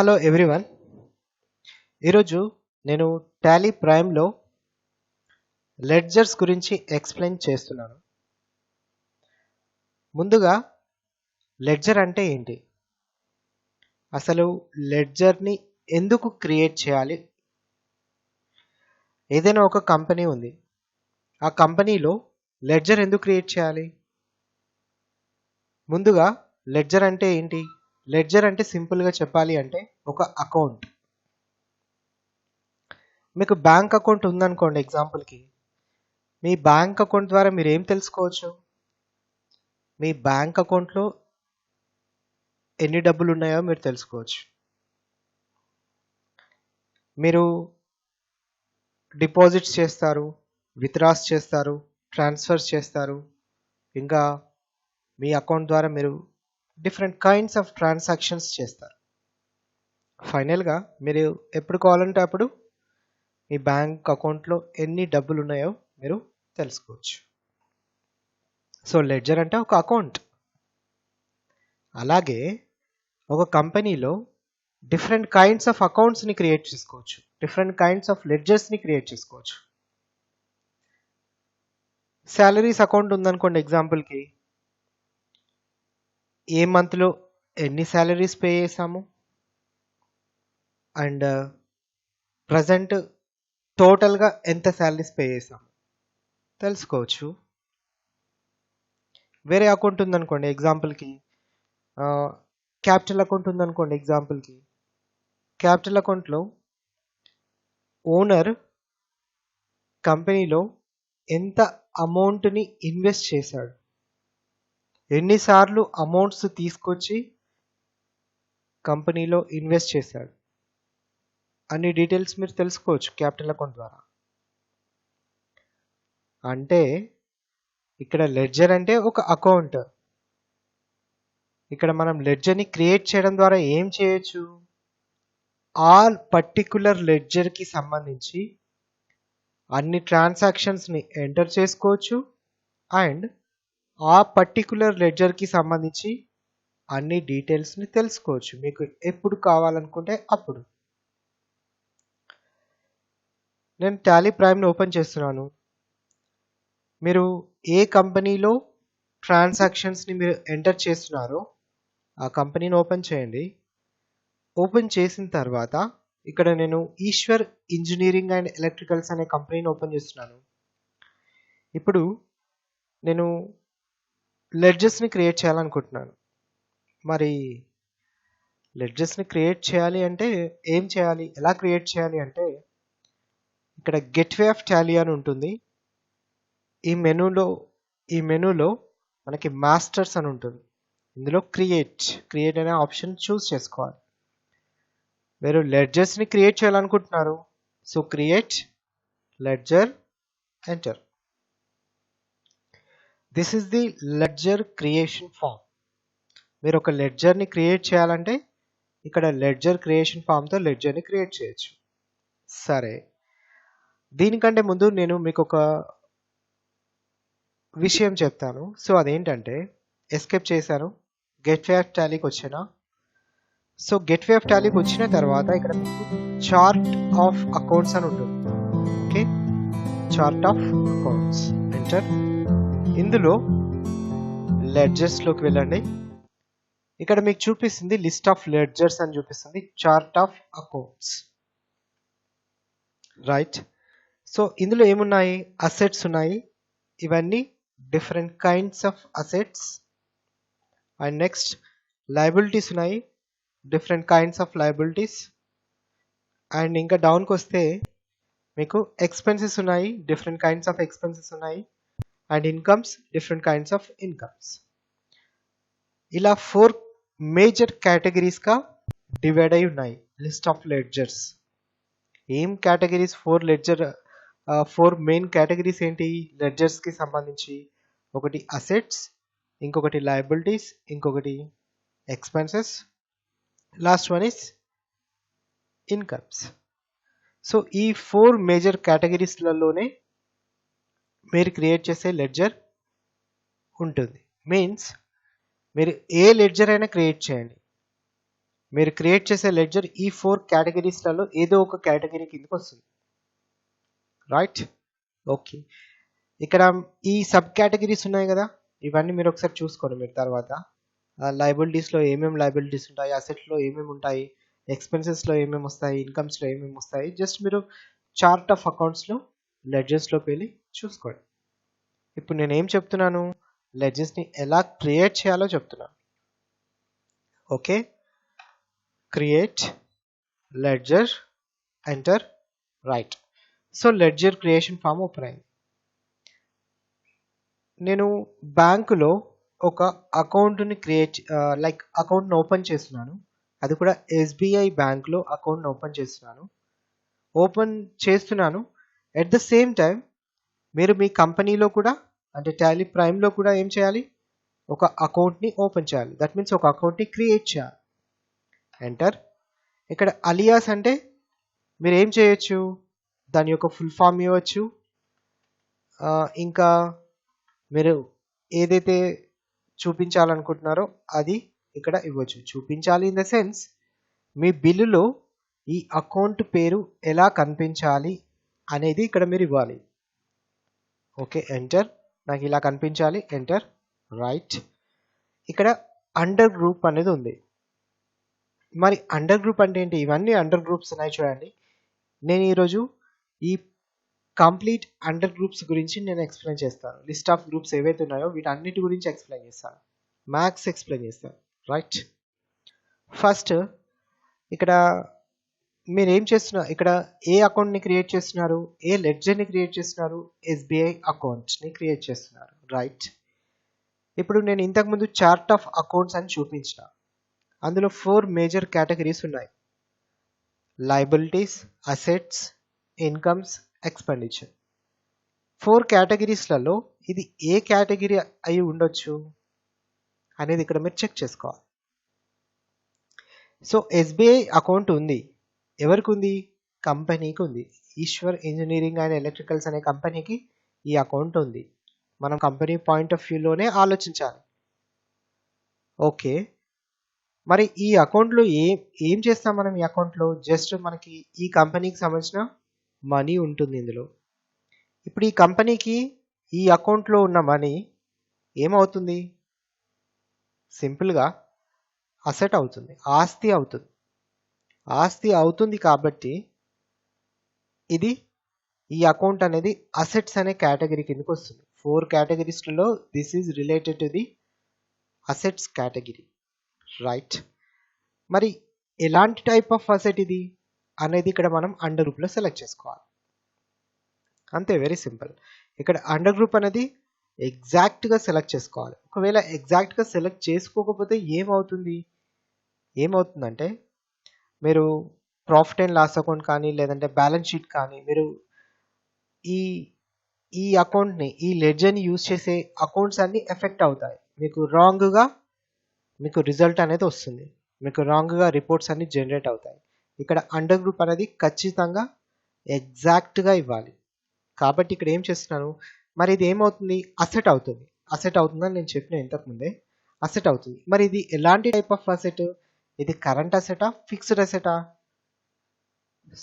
Hello everyone. ఈరోజు నేను Tally ప్రైమ్లో ledgers గురించి ఎక్స్ప్లెయిన్ చేస్తున్నాను. ముందుగా లెడ్జర్ అంటే ఏంటి, అసలు లెడ్జర్ని ఎందుకు క్రియేట్ చేయాలి? ఏదైనా ఒక కంపెనీ ఉంది, ఆ కంపెనీలో లెడ్జర్ ఎందుకు క్రియేట్ చేయాలి? ముందుగా లెడ్జర్ అంటే ఏంటి? లెడ్జర్ అంటే సింపుల్గా చెప్పాలి అంటే ఒక అకౌంట్. మీకు బ్యాంక్ అకౌంట్ ఉందనుకోండి, ఎగ్జాంపుల్కి మీ బ్యాంక్ అకౌంట్ ద్వారా మీరు ఏం తెలుసుకోవచ్చు? మీ బ్యాంక్ అకౌంట్లో ఎన్ని డబ్బులు ఉన్నాయో మీరు తెలుసుకోవచ్చు. మీరు డిపాజిట్స్ చేస్తారు, విత్డ్రాస్ చేస్తారు, ట్రాన్స్ఫర్స్ చేస్తారు, ఇంకా మీ అకౌంట్ ద్వారా మీరు డిఫరెంట్ కైండ్స్ ఆఫ్ ట్రాన్సాక్షన్స్ చేస్తారు. ఫైనల్గా మీరు ఎప్పుడు కావాలంటే అప్పుడు మీ బ్యాంక్ అకౌంట్లో ఎన్ని డబ్బులు ఉన్నాయో మీరు తెలుసుకోవచ్చు. సో లెడ్జర్ అంటే ఒక అకౌంట్. అలాగే ఒక కంపెనీలో డిఫరెంట్ కైండ్స్ ఆఫ్ అకౌంట్స్ని క్రియేట్ చేసుకోవచ్చు, డిఫరెంట్ కైండ్స్ ఆఫ్ లెడ్జర్స్ని క్రియేట్ చేసుకోవచ్చు. శాలరీస్ అకౌంట్ ఉందనుకోండి, ఎగ్జాంపుల్కి ఏ మంత్లో ఎన్ని శాలరీస్ పే చేసాము అండ్ ప్రజెంట్ టోటల్గా ఎంత శాలరీస్ పే చేసాము తెలుసుకోవచ్చు. వేరే అకౌంట్ ఉందనుకోండి, ఎగ్జాంపుల్కి క్యాపిటల్ అకౌంట్ ఉందనుకోండి, ఎగ్జాంపుల్కి క్యాపిటల్ అకౌంట్లో ఓనర్ కంపెనీలో ఎంత అమౌంట్ని ఇన్వెస్ట్ చేశాడు, ఎన్నిసార్లు అమౌంట్స్ తీసుకొచ్చి కంపెనీలో ఇన్వెస్ట్ చేశాడు, అన్ని డీటెయిల్స్ మీరు తెలుసుకోవచ్చు క్యాపిటల్ అకౌంట్ ద్వారా. అంటే ఇక్కడ లెడ్జర్ అంటే ఒక అకౌంట్. ఇక్కడ మనం లెడ్జర్ని క్రియేట్ చేయడం ద్వారా ఏం చేయొచ్చు? ఆ పర్టిక్యులర్ లెడ్జర్కి సంబంధించి అన్ని ట్రాన్సాక్షన్స్ని ఎంటర్ చేసుకోవచ్చు అండ్ ఆ పర్టిక్యులర్ లెడ్జర్కి సంబంధించి అన్ని డీటెయిల్స్ని తెలుసుకోవచ్చు మీకు ఎప్పుడు కావాలనుకుంటే అప్పుడు. నేను టాలీ ప్రైమ్ని ఓపెన్ చేస్తున్నాను. మీరు ఏ కంపెనీలో ట్రాన్సాక్షన్స్ని మీరు ఎంటర్ చేస్తున్నారో ఆ కంపెనీని ఓపెన్ చేయండి. ఓపెన్ చేసిన తర్వాత ఇక్కడ నేను ఈశ్వర్ ఇంజనీరింగ్ అండ్ ఎలక్ట్రికల్స్ అనే కంపెనీని ఓపెన్ చేస్తున్నాను. ఇప్పుడు నేను లెడ్జర్స్ని క్రియేట్ చేయాలనుకుంటున్నాను. మరి లెడ్జర్స్ని క్రియేట్ చేయాలి అంటే ఏం చేయాలి, ఎలా క్రియేట్ చేయాలి అంటే ఇక్కడ గెట్వే ఆఫ్ టాలీ అని ఉంటుంది. ఈ మెనూలో మనకి మాస్టర్స్ అని ఉంటుంది. ఇందులో క్రియేట్ అనే ఆప్షన్ చూస్ చేసుకోవాలి. మీరు లెడ్జర్స్ని క్రియేట్ చేయాలనుకుంటున్నారు, so create ledger, enter. This is the ledger creation form. మీరు ఒక లెడ్జర్ని క్రియేట్ చేయాలంటే ఇక్కడ లెడ్జర్ క్రియేషన్ ఫామ్తో లెడ్జర్ని క్రియేట్ చేయొచ్చు. సరే, దీనికంటే ముందు నేను మీకు ఒక విషయం చెప్తాను. సో అదేంటంటే, ఎస్కేప్ చేశాను, గెట్వే ఆఫ్ టాలీకి వచ్చాను. సో గెట్వే ఆఫ్ టాలీకి వచ్చిన తర్వాత ఇక్కడ మీకు చార్ట్ ఆఫ్ అకౌంట్స్ అని ఉంటుంది. Okay, chart of accounts, enter. ఇందులో లెడ్జర్స్లోకి వెళ్ళండి. ఇక్కడ మీకు చూపిస్తుంది లిస్ట్ ఆఫ్ లెడ్జర్స్ అని చూపిస్తుంది, chart of accounts, right. So ఇందులో ఏమున్నాయి? అసెట్స్ ఉన్నాయి, ఇవన్నీ different kinds of assets. And next liabilities ఉన్నాయి, different kinds of liabilities. And ఇంకా డౌన్కి వస్తే మీకు ఎక్స్పెన్సెస్ ఉన్నాయి, డిఫరెంట్ కైండ్స్ ఆఫ్ ఎక్స్పెన్సెస్ ఉన్నాయి. And incomes, different kinds of incomes. ఇలా 4 మేజర్ కేటగిరీస్గా డివైడ్ అయి ఉన్నాయి లిస్ట్ ఆఫ్ లెడ్జర్స్. ఏం కేటగిరీస్? 4 మెయిన్ కేటగిరీస్ ఏంటి లెడ్జర్స్కి సంబంధించి? ఒకటి అసెట్స్, ఇంకొకటి లయబిలిటీస్, ఇంకొకటి expenses, last one is incomes. So ఈ 4 మేజర్ కేటగిరీస్లలోనే మీరు క్రియేట్ చేసే లెడ్జర్ ఉంటుంది. మీన్స్ మీరు ఏ లెడ్జర్ అయినా క్రియేట్ చేయండి, మీరు క్రియేట్ చేసే లెడ్జర్ ఈ 4 కేటగిరీస్లలో ఏదో ఒక కేటగిరీ కిందకి వస్తుంది. రైట్. ఓకే, ఇక్కడ ఈ సబ్ కేటగిరీస్ ఉన్నాయి కదా, ఇవన్నీ మీరు ఒకసారి చూసుకోండి. మీరు తర్వాత లయబిలిటీస్లో ఏమేమి లయబిలిటీస్ ఉంటాయి, అసెట్స్లో ఏమేమి ఉంటాయి, ఎక్స్పెన్సెస్లో ఏమేమి వస్తాయి, ఇన్కమ్స్లో ఏమేమి వస్తాయి, జస్ట్ మీరు చార్ట్ ఆఫ్ అకౌంట్స్లో లెడ్జర్స్లోకి వెళ్ళి చూసుకోండి. ఇప్పుడు నేను ఏం చెప్తున్నాను, లెడ్జర్స్ని ఎలా క్రియేట్ చేయాలో చెప్తున్నాను. Okay, create ledger, enter, right. So ledger creation form open అయింది. నేను బ్యాంకులో ఒక అకౌంట్ని క్రియేట్ అకౌంట్ని ఓపెన్ చేస్తున్నాను. అది కూడా ఎస్బీఐ బ్యాంక్లో అకౌంట్ని ఓపెన్ చేస్తున్నాను. ఎట్ ద సేమ్ టైం మీరు మీ కంపెనీలో కూడా అంటే టాలీ ప్రైమ్లో కూడా ఏం చేయాలి, ఒక అకౌంట్ని ఓపెన్ చేయాలి. దట్ మీన్స్ ఒక అకౌంట్ని క్రియేట్ చేయాలి. ఎంటర్. ఇక్కడ అలియాస్ అంటే మీరు ఏం చేయొచ్చు, దాని యొక్క ఫుల్ ఫామ్ ఇవ్వచ్చు. ఇంకా మీరు ఏదైతే చూపించాలనుకుంటున్నారో అది ఇక్కడ ఇవ్వచ్చు. చూపించాలి ఇన్ ద సెన్స్ మీ బిల్లులో ఈ అకౌంట్ పేరు ఎలా కనిపించాలి అనేది ఇక్కడ మీరు ఇవ్వాలి. Okay, enter. నాకు ఇలా కనిపించాలి, ఎంటర్, రైట్. ఇక్కడ అండర్ గ్రూప్ అనేది ఉంది. మరి అండర్ గ్రూప్ అంటే ఏంటి? ఇవన్నీ అండర్ గ్రూప్స్ ఉన్నాయి చూడండి. నేను ఈరోజు ఈ కంప్లీట్ అండర్ గ్రూప్స్ గురించి నేను ఎక్స్ప్లెయిన్ చేస్తాను. లిస్ట్ ఆఫ్ గ్రూప్స్ ఏవైతే ఉన్నాయో వీటన్నిటి గురించి ఎక్స్ప్లెయిన్ చేస్తాను, మ్యాథ్స్ ఎక్స్ప్లెయిన్ చేస్తాను. రైట్. ఫస్ట్ ఇక్కడ మీరు ఏం చేస్తున్నారు, ఇక్కడ ఏ అకౌంట్ని క్రియేట్ చేస్తున్నారు, ఏ లెడ్జర్ని క్రియేట్ చేస్తున్నారు, ఎస్బీఐ అకౌంట్ని క్రియేట్ చేస్తున్నారు. రైట్. ఇప్పుడు నేను ఇంతకుముందు చార్ట్ ఆఫ్ అకౌంట్స్ అని చూపించిన, అందులో 4 మేజర్ కేటగిరీస్ ఉన్నాయి. Liabilities, assets, incomes, expenditure. 4 కేటగిరీస్లలో ఇది ఏ కేటగిరీ అయి ఉండొచ్చు అనేది ఇక్కడ మీరు చెక్ చేసుకోవాలి. సో ఎస్బీఐ అకౌంట్ ఉంది, ఎవరికి ఉంది? కంపెనీకి ఉంది. ఈశ్వర్ ఇంజనీరింగ్ అండ్ ఎలక్ట్రికల్స్ అనే కంపెనీకి ఈ అకౌంట్ ఉంది. మనం కంపెనీ పాయింట్ ఆఫ్ వ్యూలోనే ఆలోచించాలి. ఓకే, మరి ఈ అకౌంట్లో ఏం చేస్తాం మనం? ఈ అకౌంట్లో జస్ట్ మనకి ఈ కంపెనీకి సంబంధించిన మనీ ఉంటుంది ఇందులో. ఇప్పుడు ఈ కంపెనీకి ఈ అకౌంట్లో ఉన్న మనీ ఏమవుతుంది? సింపుల్గా అసెట్ అవుతుంది, ఆస్తి అవుతుంది. ఆస్తి అవుతుంది కాబట్టి ఇది ఈ అకౌంట్ అనేది అసెట్స్ అనే కేటగిరీ కిందకి వస్తుంది. 4 కేటగిరీస్లలో this is related to the assets category. Right. మరి ఎలాంటి టైప్ ఆఫ్ అసెట్ ఇది అనేది ఇక్కడ మనం అండర్ గ్రూప్లో సెలెక్ట్ చేసుకోవాలి. అంతే, వెరీ సింపుల్. ఇక్కడ అండర్ గ్రూప్ అనేది ఎగ్జాక్ట్గా సెలెక్ట్ చేసుకోవాలి. ఒకవేళ ఎగ్జాక్ట్గా సెలెక్ట్ చేసుకోకపోతే ఏమవుతుందంటే మీరు ప్రాఫిట్ అండ్ లాస్ అకౌంట్ కానీ లేదంటే బ్యాలెన్స్ షీట్ కానీ మీరు ఈ అకౌంట్ని, ఈ లెడ్జర్ని యూజ్ చేసే అకౌంట్స్ అన్నీ ఎఫెక్ట్ అవుతాయి. మీకు రిజల్ట్ అనేది వస్తుంది, మీకు రాంగ్గా రిపోర్ట్స్ అన్ని జనరేట్ అవుతాయి. ఇక్కడ అండర్ గ్రూప్ అనేది ఖచ్చితంగా ఎగ్జాక్ట్గా ఇవ్వాలి. కాబట్టి ఇక్కడ ఏం చేస్తున్నాను, మరి ఇది ఏమవుతుంది? అసెట్ అవుతుంది. అసెట్ అవుతుందని నేను చెప్పిన ఇంతకుముందే, అసెట్ అవుతుంది. మరి ఇది ఎలాంటి టైప్ ఆఫ్ అసెట్? ఇది కరెంట్ అసెటా, ఫిక్స్డ్ అసెటా?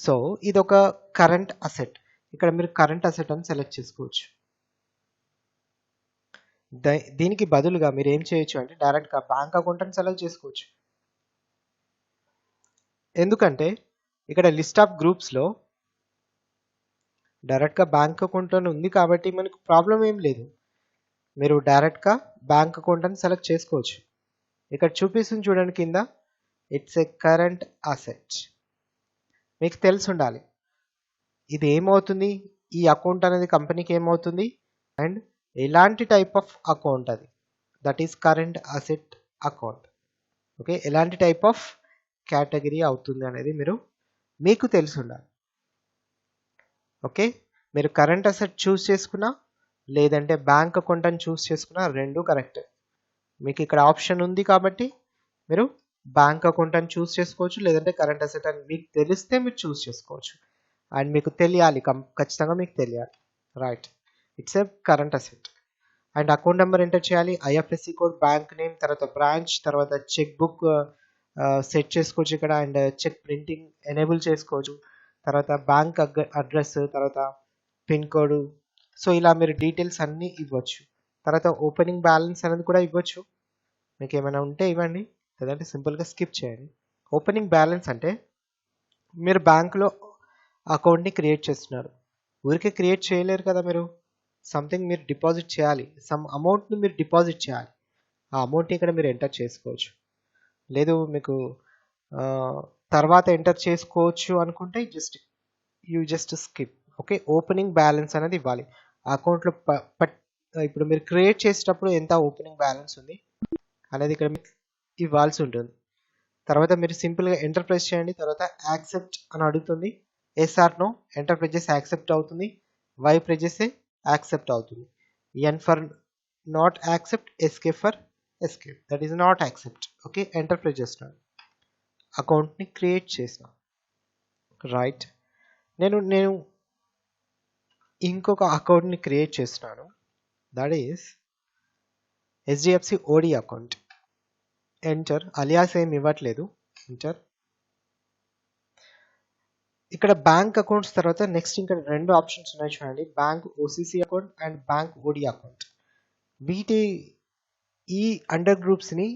సో ఇది ఒక కరెంట్ అసెట్. ఇక్కడ మీరు కరెంట్ అసెట్ అని సెలెక్ట్ చేసుకోవచ్చు. దీనికి బదులుగా మీరు ఏం చేయొచ్చు అంటే డైరెక్ట్గా బ్యాంక్ అకౌంట్ అని సెలెక్ట్ చేసుకోవచ్చు. ఎందుకంటే ఇక్కడ లిస్ట్ ఆఫ్ గ్రూప్స్లో డైరెక్ట్గా బ్యాంక్ అకౌంట్ అని ఉంది కాబట్టి మనకు ప్రాబ్లం ఏం లేదు. మీరు డైరెక్ట్గా బ్యాంక్ అకౌంట్ అని సెలెక్ట్ చేసుకోవచ్చు. ఇక్కడ చూపిస్తుంది చూడండి కింద, ఇట్స్ ఏ కరెంట్ అసెట్. మీకు తెలిసి ఉండాలి ఇది ఏమవుతుంది, ఈ అకౌంట్ అనేది కంపెనీకి ఏమవుతుంది అండ్ ఎలాంటి టైప్ ఆఫ్ అకౌంట్ అది, that is current asset account. Okay, ఎలాంటి టైప్ ఆఫ్ కేటగిరీ అవుతుంది అనేది మీకు తెలిసి ఉండాలి. ఓకే, మీరు కరెంట్ అసెట్ చూస్ చేసుకున్నా లేదంటే బ్యాంక్ అకౌంట్ అని చూస్ చేసుకున్నా రెండు కరెక్ట్. మీకు ఇక్కడ ఆప్షన్ ఉంది కాబట్టి మీరు బ్యాంక్ అకౌంట్ అని చూస్ చేసుకోవచ్చు, లేదంటే కరెంట్ అసెట్ అని మీకు తెలిస్తే మీరు చూస్ చేసుకోవచ్చు. అండ్ మీకు తెలియాలి, ఖచ్చితంగా మీకు తెలియాలి. Right, it's a current asset. And account number enter చేయాలి, ఐఎఫ్ఎస్సి కోడ్, బ్యాంక్ నేమ్, తర్వాత బ్రాంచ్, తర్వాత చెక్ బుక్ సెట్ చేసుకోవచ్చు ఇక్కడ. అండ్ చెక్ ప్రింటింగ్ ఎనేబుల్ చేసుకోవచ్చు. తర్వాత బ్యాంక్ అడ్రస్, తర్వాత పిన్ కోడ్. సో ఇలా మీరు డీటెయిల్స్ అన్నీ ఇవ్వచ్చు. తర్వాత ఓపెనింగ్ బ్యాలెన్స్ అనేది కూడా ఇవ్వచ్చు. మీకు ఏమైనా ఉంటే ఇవ్వండి, లేదంటే సింపుల్గా స్కిప్ చేయండి. ఓపెనింగ్ బ్యాలెన్స్ అంటే మీరు బ్యాంకులో అకౌంట్ని క్రియేట్ చేస్తున్నారు. ఊరికే క్రియేట్ చేయలేరు కదా మీరు. సంథింగ్ మీరు డిపాజిట్ చేయాలి, సమ్ అమౌంట్ని మీరు డిపాజిట్ చేయాలి. ఆ అమౌంట్ని ఇక్కడ మీరు ఎంటర్ చేసుకోవచ్చు. లేదు మీకు తర్వాత ఎంటర్ చేసుకోవచ్చు అనుకుంటే just skip. Okay, opening balance అనేది ఇవ్వాలి అకౌంట్లో. ఇప్పుడు మీరు క్రియేట్ చేసేటప్పుడు ఎంత ఓపెనింగ్ బ్యాలెన్స్ ఉంది అనేది ఇక్కడ మీకు ఇవ్వాల్సి ఉంటుంది. తర్వాత మీరు సింపుల్గా ఎంటర్ ప్రెస్ చేయండి. తర్వాత యాక్సెప్ట్ అని అడుగుతుంది. Yes or no, enter press చేస్తే యాక్సెప్ట్ అవుతుంది. వై ప్రెస్ చేస్తే యాక్సెప్ట్ అవుతుంది. N for not accept, escape for escape, that is not accept. Okay, enter press చేస్తున్నాను. అకౌంట్ని క్రియేట్ చేసిన రైట్. నేను ఇంకొక అకౌంట్ని క్రియేట్ చేస్తున్నాను. That is HDFC OD account. Enter. Alias ఏమి ఇవ్వట్లేదు. ఎంటర్. ఇక్కడ బ్యాంక్ అకౌంట్స్ తర్వాత నెక్స్ట్ ఇంకా 2 ఆప్షన్స్ ఉన్నాయి చూడండి, bank OCC account and bank OD account. ఈ అండర్ గ్రూప్స్ని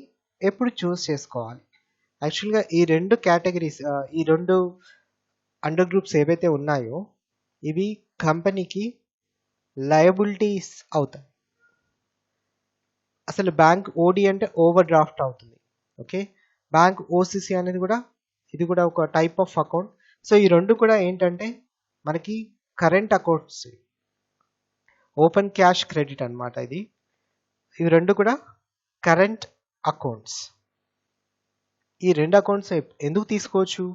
ఎప్పుడు చూస్ చేసుకోవాలి? యాక్చువల్గా ఈ 2 కేటగిరీస్, ఈ 2 అండర్ గ్రూప్స్ ఏవైతే ఉన్నాయో ఇవి కంపెనీకి లయబిలిటీస్ అవుతాయి. అసలు బ్యాంక్ OD అంటే ఓవర్ డ్రాఫ్ట్ అవుతుంది. ఓకే, బ్యాంక్ OCC అనేది కూడా ఇది కూడా ఒక టైప్ ఆఫ్ అకౌంట్. సో ఈ 2 కూడా ఏంటంటే మనకి current accounts, open cash credit అన్నమాట. ఇవి 2 కూడా కరెంట్ అకౌంట్స్. ఈ 2 అకౌంట్స్ ఎందుకు తీసుకోవచ్చు?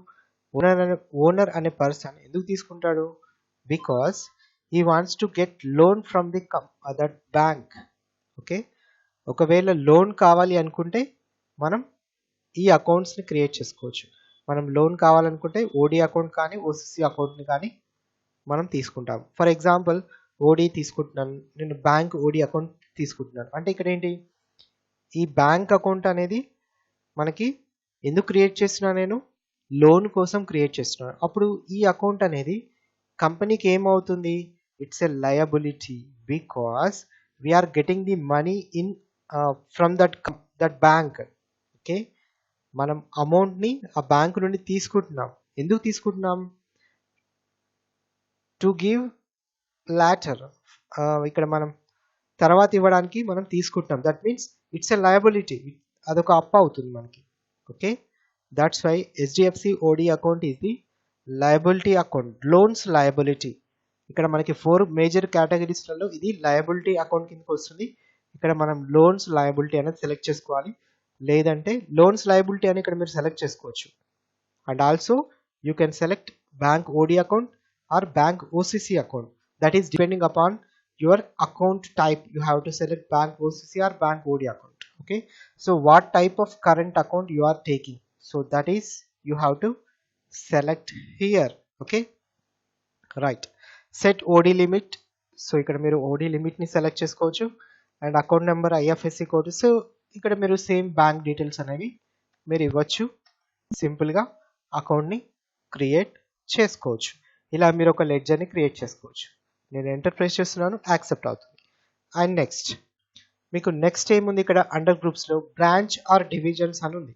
ఓనర్ అనే పర్సన్ ఎందుకు తీసుకుంటాడు? Because he wants to get loan from that bank. Okay, ఒకవేళ లోన్ కావాలి అనుకుంటే మనం ఈ అకౌంట్స్ని క్రియేట్ చేసుకోవచ్చు. మనం లోన్ కావాలనుకుంటే OD అకౌంట్ కానీ OCC అకౌంట్ని కానీ మనం తీసుకుంటాం. ఫర్ ఎగ్జాంపుల్ OD తీసుకుంటున్నాను నేను, బ్యాంక్ OD అకౌంట్ తీసుకుంటున్నాను అంటే ఇక్కడ ఏంటి, ఈ బ్యాంక్ అకౌంట్ అనేది మనకి ఎందుకు క్రియేట్ చేస్తున్నా, నేను లోన్ కోసం క్రియేట్ చేస్తున్నాను. అప్పుడు ఈ అకౌంట్ అనేది కంపెనీకి ఏమవుతుంది? It's a liability because we're getting the money in from that bank. Okay, మనం అమౌంట్ని ఆ బ్యాంక్ నుండి తీసుకుంటున్నాం. ఎందుకు తీసుకుంటున్నాం? టు గివ్ లాటర్, ఇక్కడ మనం తర్వాత ఇవ్వడానికి మనం తీసుకుంటున్నాం. That means it's a liability, అదొక అప్పు అవుతుంది మనకి. Okay, that's why HDFC OD account is the liability account, loans liability. ఇక్కడ మనకి 4 మేజర్ కేటగిరీస్లలో ఇది లయబిలిటీ అకౌంట్ కిందకి వస్తుంది. ఇక్కడ మనం లోన్స్ లయబిలిటీ అనేది సెలెక్ట్ చేసుకోవాలి, లేదంటే లోన్స్ లయబిలిటీ అని ఇక్కడ మీరు సెలెక్ట్ చేసుకోవచ్చు. And also you can select bank OD account or bank OCC account. That is depending upon your account type. You have to select bank OCC or bank OD account. Okay, so what type of current account you are taking, so that is you have to select here. Okay, right. Set OD limit. So ikkada meeru OD limit ni select chesukochu and account number IFSC code. So ikkada meeru same bank details anevi meeru ivvachu. Simple ga account ni create chesukochu. Ila meeru oka ledger ni create chesukochu. నేను enter press చేస్తున్నాను, accept అవుతుంది. And next మీకు next ఏముంది ఇక్కడ under గ్రూప్స్లో, branch or divisions అని ఉంది.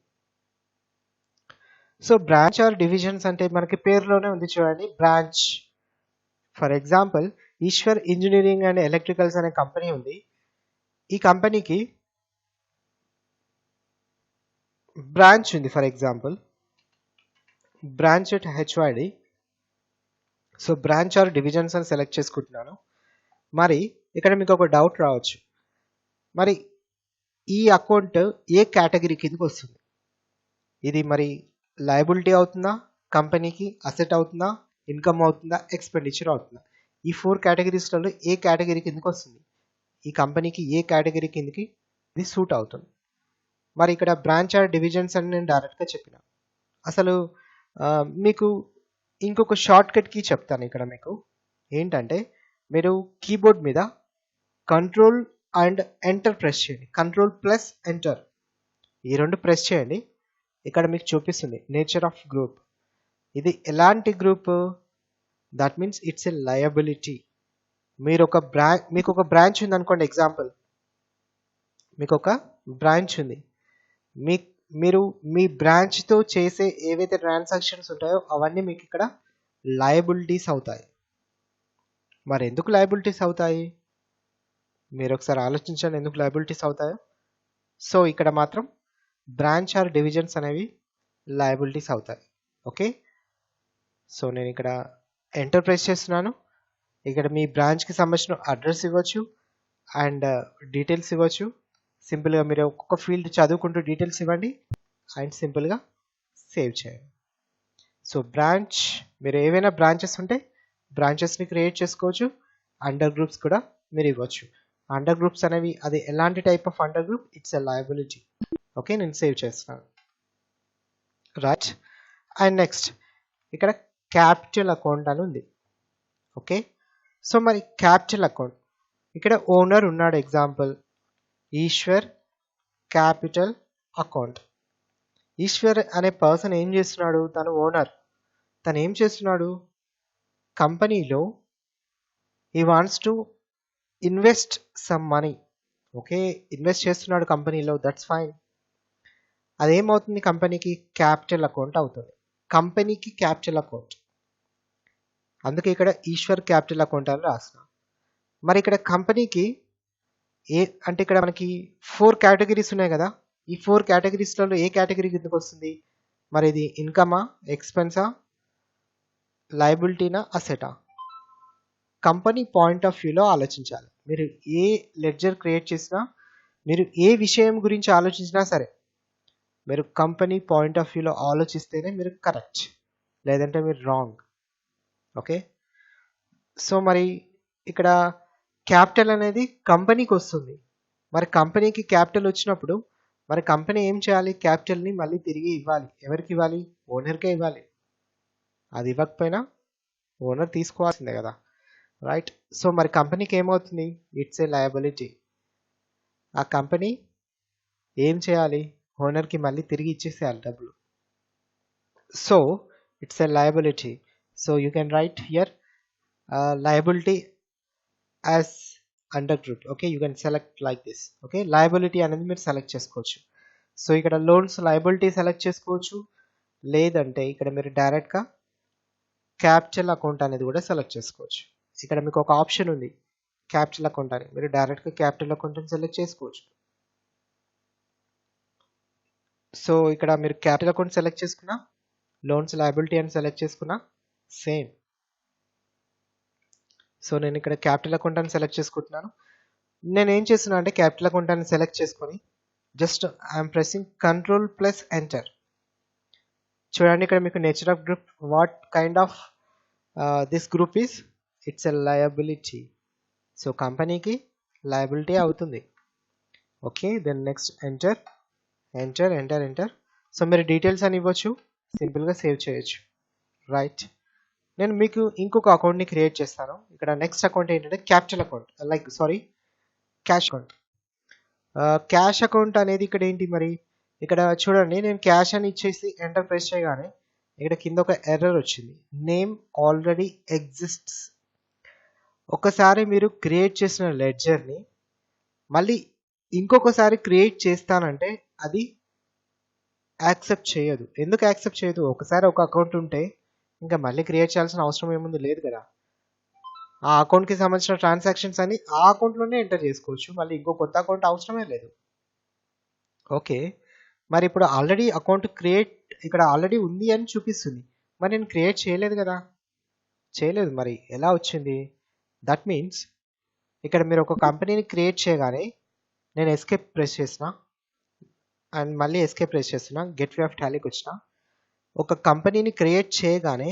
So branch or divisions అంటే మనకి పేరులోనే ఉంది చూడండి, branch. For example Eshwar engineering and electricals అనే కంపెనీ ఉంది. ఈ కంపెనీకి బ్రాంచ్ ఉంది. For example branch at HYD. So branch or divisions అని సెలెక్ట్ చేసుకుంటున్నాను. మరి ఇక్కడ మీకు ఒక డౌట్ రావచ్చు, మరి ఈ అకౌంట్ ఏ కేటగిరీ కిందకి వస్తుంది? ఇది మరి లయబిలిటీ అవుతుందా, కంపెనీకి అసెట్ అవుతుందా, ఇన్కమ్ అవుతుందా, ఎక్స్పెండిచర్ అవుతుందా? ఈ 4 కేటగిరీస్లలో ఏ కేటగిరీ కిందకి వస్తుంది? ఈ కంపెనీకి ఏ కేటగిరీ కిందకి ఇది సూట్ అవుతుంది? మరి ఇక్కడ బ్రాంచ్ ఆర్ డివిజన్స్ అని నేను డైరెక్ట్గా చెప్పిన. అసలు మీకు ఇంకొక షార్ట్ కట్ కీ చెప్తాను ఇక్కడ మీకు. ఏంటంటే మీరు కీబోర్డ్ మీద కంట్రోల్ అండ్ ఎంటర్ ప్రెస్ చేయండి, కంట్రోల్ ప్లస్ ఎంటర్, ఈ 2 ప్రెస్ చేయండి. ఇక్కడ మీకు చూపిస్తుంది నేచర్ ఆఫ్ గ్రూప్. ఇది ఎలాంటి group? That means it's a liability. మీకు ఒక బ్రాంచ్ ఉంది అనుకోండి. ఎగ్జాంపుల్, మీకు ఒక బ్రాంచ్ ఉంది. మీరు మీ బ్రాంచ్తో చేసే ఏవైతే ట్రాన్సాక్షన్స్ ఉంటాయో అవన్నీ మీకు ఇక్కడ లయబిలిటీస్ అవుతాయి. మరి ఎందుకు లయబిలిటీస్ అవుతాయి? మీరు ఒకసారి ఆలోచించండి ఎందుకు లయబిలిటీస్ అవుతాయో. సో ఇక్కడ మాత్రం బ్రాంచ్ ఆర్ డివిజన్స్ అనేవి లయబిలిటీస్ అవుతాయి. ఓకే, సో నేను ఇక్కడ ఎంటర్ ప్రెస్ చేస్తున్నాను. ఇక్కడ మీ బ్రాంచ్కి సంబంధించిన అడ్రస్ ఇవ్వచ్చు అండ్ డీటెయిల్స్ ఇవ్వచ్చు. సింపుల్గా మీరు ఒక్కొక్క ఫీల్డ్ చదువుకుంటూ డీటెయిల్స్ ఇవ్వండి అండ్ సింపుల్గా సేవ్ చేయండి. సో బ్రాంచ్, మీరు ఏవైనా బ్రాంచెస్ ఉంటే బ్రాంచెస్ని క్రియేట్ చేసుకోవచ్చు. అండర్ గ్రూప్స్ కూడా మీరు ఇవ్వచ్చు. అండర్ గ్రూప్స్ అనేవి అది ఎలాంటి type of under group? It's a liability. Okay, నేను సేవ్ చేస్తాను. రైట్, అండ్ నెక్స్ట్ ఇక్కడ క్యాపిటల్ అకౌంట్ అని ఉంది. ఓకే, సో మరి క్యాపిటల్ అకౌంట్, ఇక్కడ ఓనర్ ఉన్నాడు. Example Eshwar capital account. Eshwar అనే పర్సన్ ఏం చేస్తున్నాడు? తను ఓనర్. తను ఏం చేస్తున్నాడు? కంపెనీలో he wants to invest some money. Okay, invest చేస్తున్నాడు కంపెనీలో, దట్స్ ఫైన్. అదేమవుతుంది? కంపెనీకి క్యాపిటల్ అకౌంట్ అవుతుంది. కంపెనీకి క్యాపిటల్ అకౌంట్, అందుకే ఇక్కడ ఈశ్వర్ క్యాపిటల్ అకౌంట్ అని రాసిన. మరి ఇక్కడ కంపెనీకి అంటే ఇక్కడ మనకి 4 కేటగిరీస్ ఉన్నాయి కదా. ఈ 4 కేటగిరీస్లలో ఏ కేటగిరీ కిందకు వస్తుంది? మరి ఇది ఇన్కమా, ఎక్స్పెన్సా, లయబిలిటీనా, అసెటా? కంపెనీ పాయింట్ ఆఫ్ వ్యూలో ఆలోచించాలి. మీరు ఏ లెడ్జర్ క్రియేట్ చేసినా, మీరు ఏ విషయం గురించి ఆలోచించినా సరే, మీరు కంపెనీ పాయింట్ ఆఫ్ వ్యూలో ఆలోచిస్తేనే మీరు కరెక్ట్, లేదంటే మీరు రాంగ్. ఓకే, సో మరి ఇక్కడ క్యాపిటల్ అనేది కంపెనీకి వస్తుంది. మరి కంపెనీకి క్యాపిటల్ వచ్చినప్పుడు మరి కంపెనీ ఏం చేయాలి? క్యాపిటల్ని మళ్ళీ తిరిగి ఇవ్వాలి. ఎవరికి ఇవ్వాలి? ఓనర్కే ఇవ్వాలి. అది ఇవ్వకపోయినా ఓనర్ తీసుకోవాల్సిందే కదా, రైట్? సో మరి కంపెనీకి ఏమవుతుంది? It's a liability. ఆ కంపెనీ ఏం చేయాలి? ఓనర్కి మళ్ళీ తిరిగి ఇచ్చేసేయాలి డబ్బులు. So it's a liability. So you can write here liability as under group. Okay, you can select like this. Okay, liability అనేది మీరు సెలెక్ట్ చేసుకోవచ్చు. సో ఇక్కడ లోన్స్ లయబిలిటీ సెలెక్ట్ చేసుకోవచ్చు, లేదంటే ఇక్కడ మీరు డైరెక్ట్గా క్యాపిటల్ అకౌంట్ అనేది కూడా సెలెక్ట్ చేసుకోవచ్చు. ఇక్కడ మీకు ఒక ఆప్షన్ ఉంది క్యాపిటల్ అకౌంట్ అని, మీరు డైరెక్ట్గా క్యాపిటల్ అకౌంట్ అని సెలెక్ట్ చేసుకోవచ్చు. సో ఇక్కడ మీరు క్యాపిటల్ అకౌంట్ సెలెక్ట్ చేసుకున్నా, లోన్స్ లయబిలిటీ అని సెలెక్ట్ చేసుకున్నా సేమ్. సో నేను ఇక్కడ క్యాపిటల్ అకౌంట్ అని సెలెక్ట్ చేసుకుంటున్నాను. నేను ఏం చేస్తున్నా అంటే క్యాపిటల్ అకౌంట్ అని సెలెక్ట్ చేసుకొని just I'm pressing control plus enter. చూడండి ఇక్కడ మీకు nature of group, what kind of this group is? It's a liability. So కంపెనీకి లయబిలిటీ అవుతుంది. Okay, then next enter enter enter enter. So మీరు details అని ఇవ్వచ్చు, సింపుల్గా సేవ్ చేయొచ్చు. రైట్, నేను మీకు ఇంకొక అకౌంట్ని క్రియేట్ చేస్తాను. ఇక్కడ నెక్స్ట్ అకౌంట్ ఏంటంటే capital account, cash account. Cash account అనేది ఇక్కడ ఏంటి? మరి ఇక్కడ చూడండి, నేను క్యాష్ అని ఇచ్చేసి ఎంటర్ ప్రెస్ చేయగానే ఇక్కడ కింద ఒక ఎర్రర్ వచ్చింది, నేమ్ ఆల్రెడీ ఎగ్జిస్ట్స్. ఒకసారి మీరు క్రియేట్ చేసిన లెడ్జర్ని మళ్ళీ ఇంకొకసారి క్రియేట్ చేస్తానంటే అది యాక్సెప్ట్ చేయదు. ఎందుకు యాక్సెప్ట్ చేయదు? ఒకసారి ఒక అకౌంట్ ఉంటే ఇంకా మళ్ళీ క్రియేట్ చేయాల్సిన అవసరం ఏముంది? లేదు కదా. ఆ అకౌంట్కి సంబంధించిన ట్రాన్సాక్షన్స్ అని ఆ అకౌంట్లోనే ఎంటర్ చేసుకోవచ్చు, మళ్ళీ ఇంకో కొత్త అకౌంట్ అవసరమే లేదు. ఓకే, మరి ఇప్పుడు ఆల్రెడీ అకౌంట్ క్రియేట్ ఇక్కడ ఆల్రెడీ ఉంది అని చూపిస్తుంది, మరి నేను క్రియేట్ చేయలేదు కదా. చేయలేదు, మరి ఎలా వచ్చింది? దట్ మీన్స్ ఇక్కడ మీరు ఒక కంపెనీని క్రియేట్ చేయగానే నేను ఎస్కేప్ ప్రెస్ చేసిన అండ్ మళ్ళీ ఎస్కేప్ ప్రెస్ చేస్తున్నా, గెట్ ఫ్రీ ఆఫ్ టాలీకి వచ్చిన. ఒక కంపెనీని క్రియేట్ చేయగానే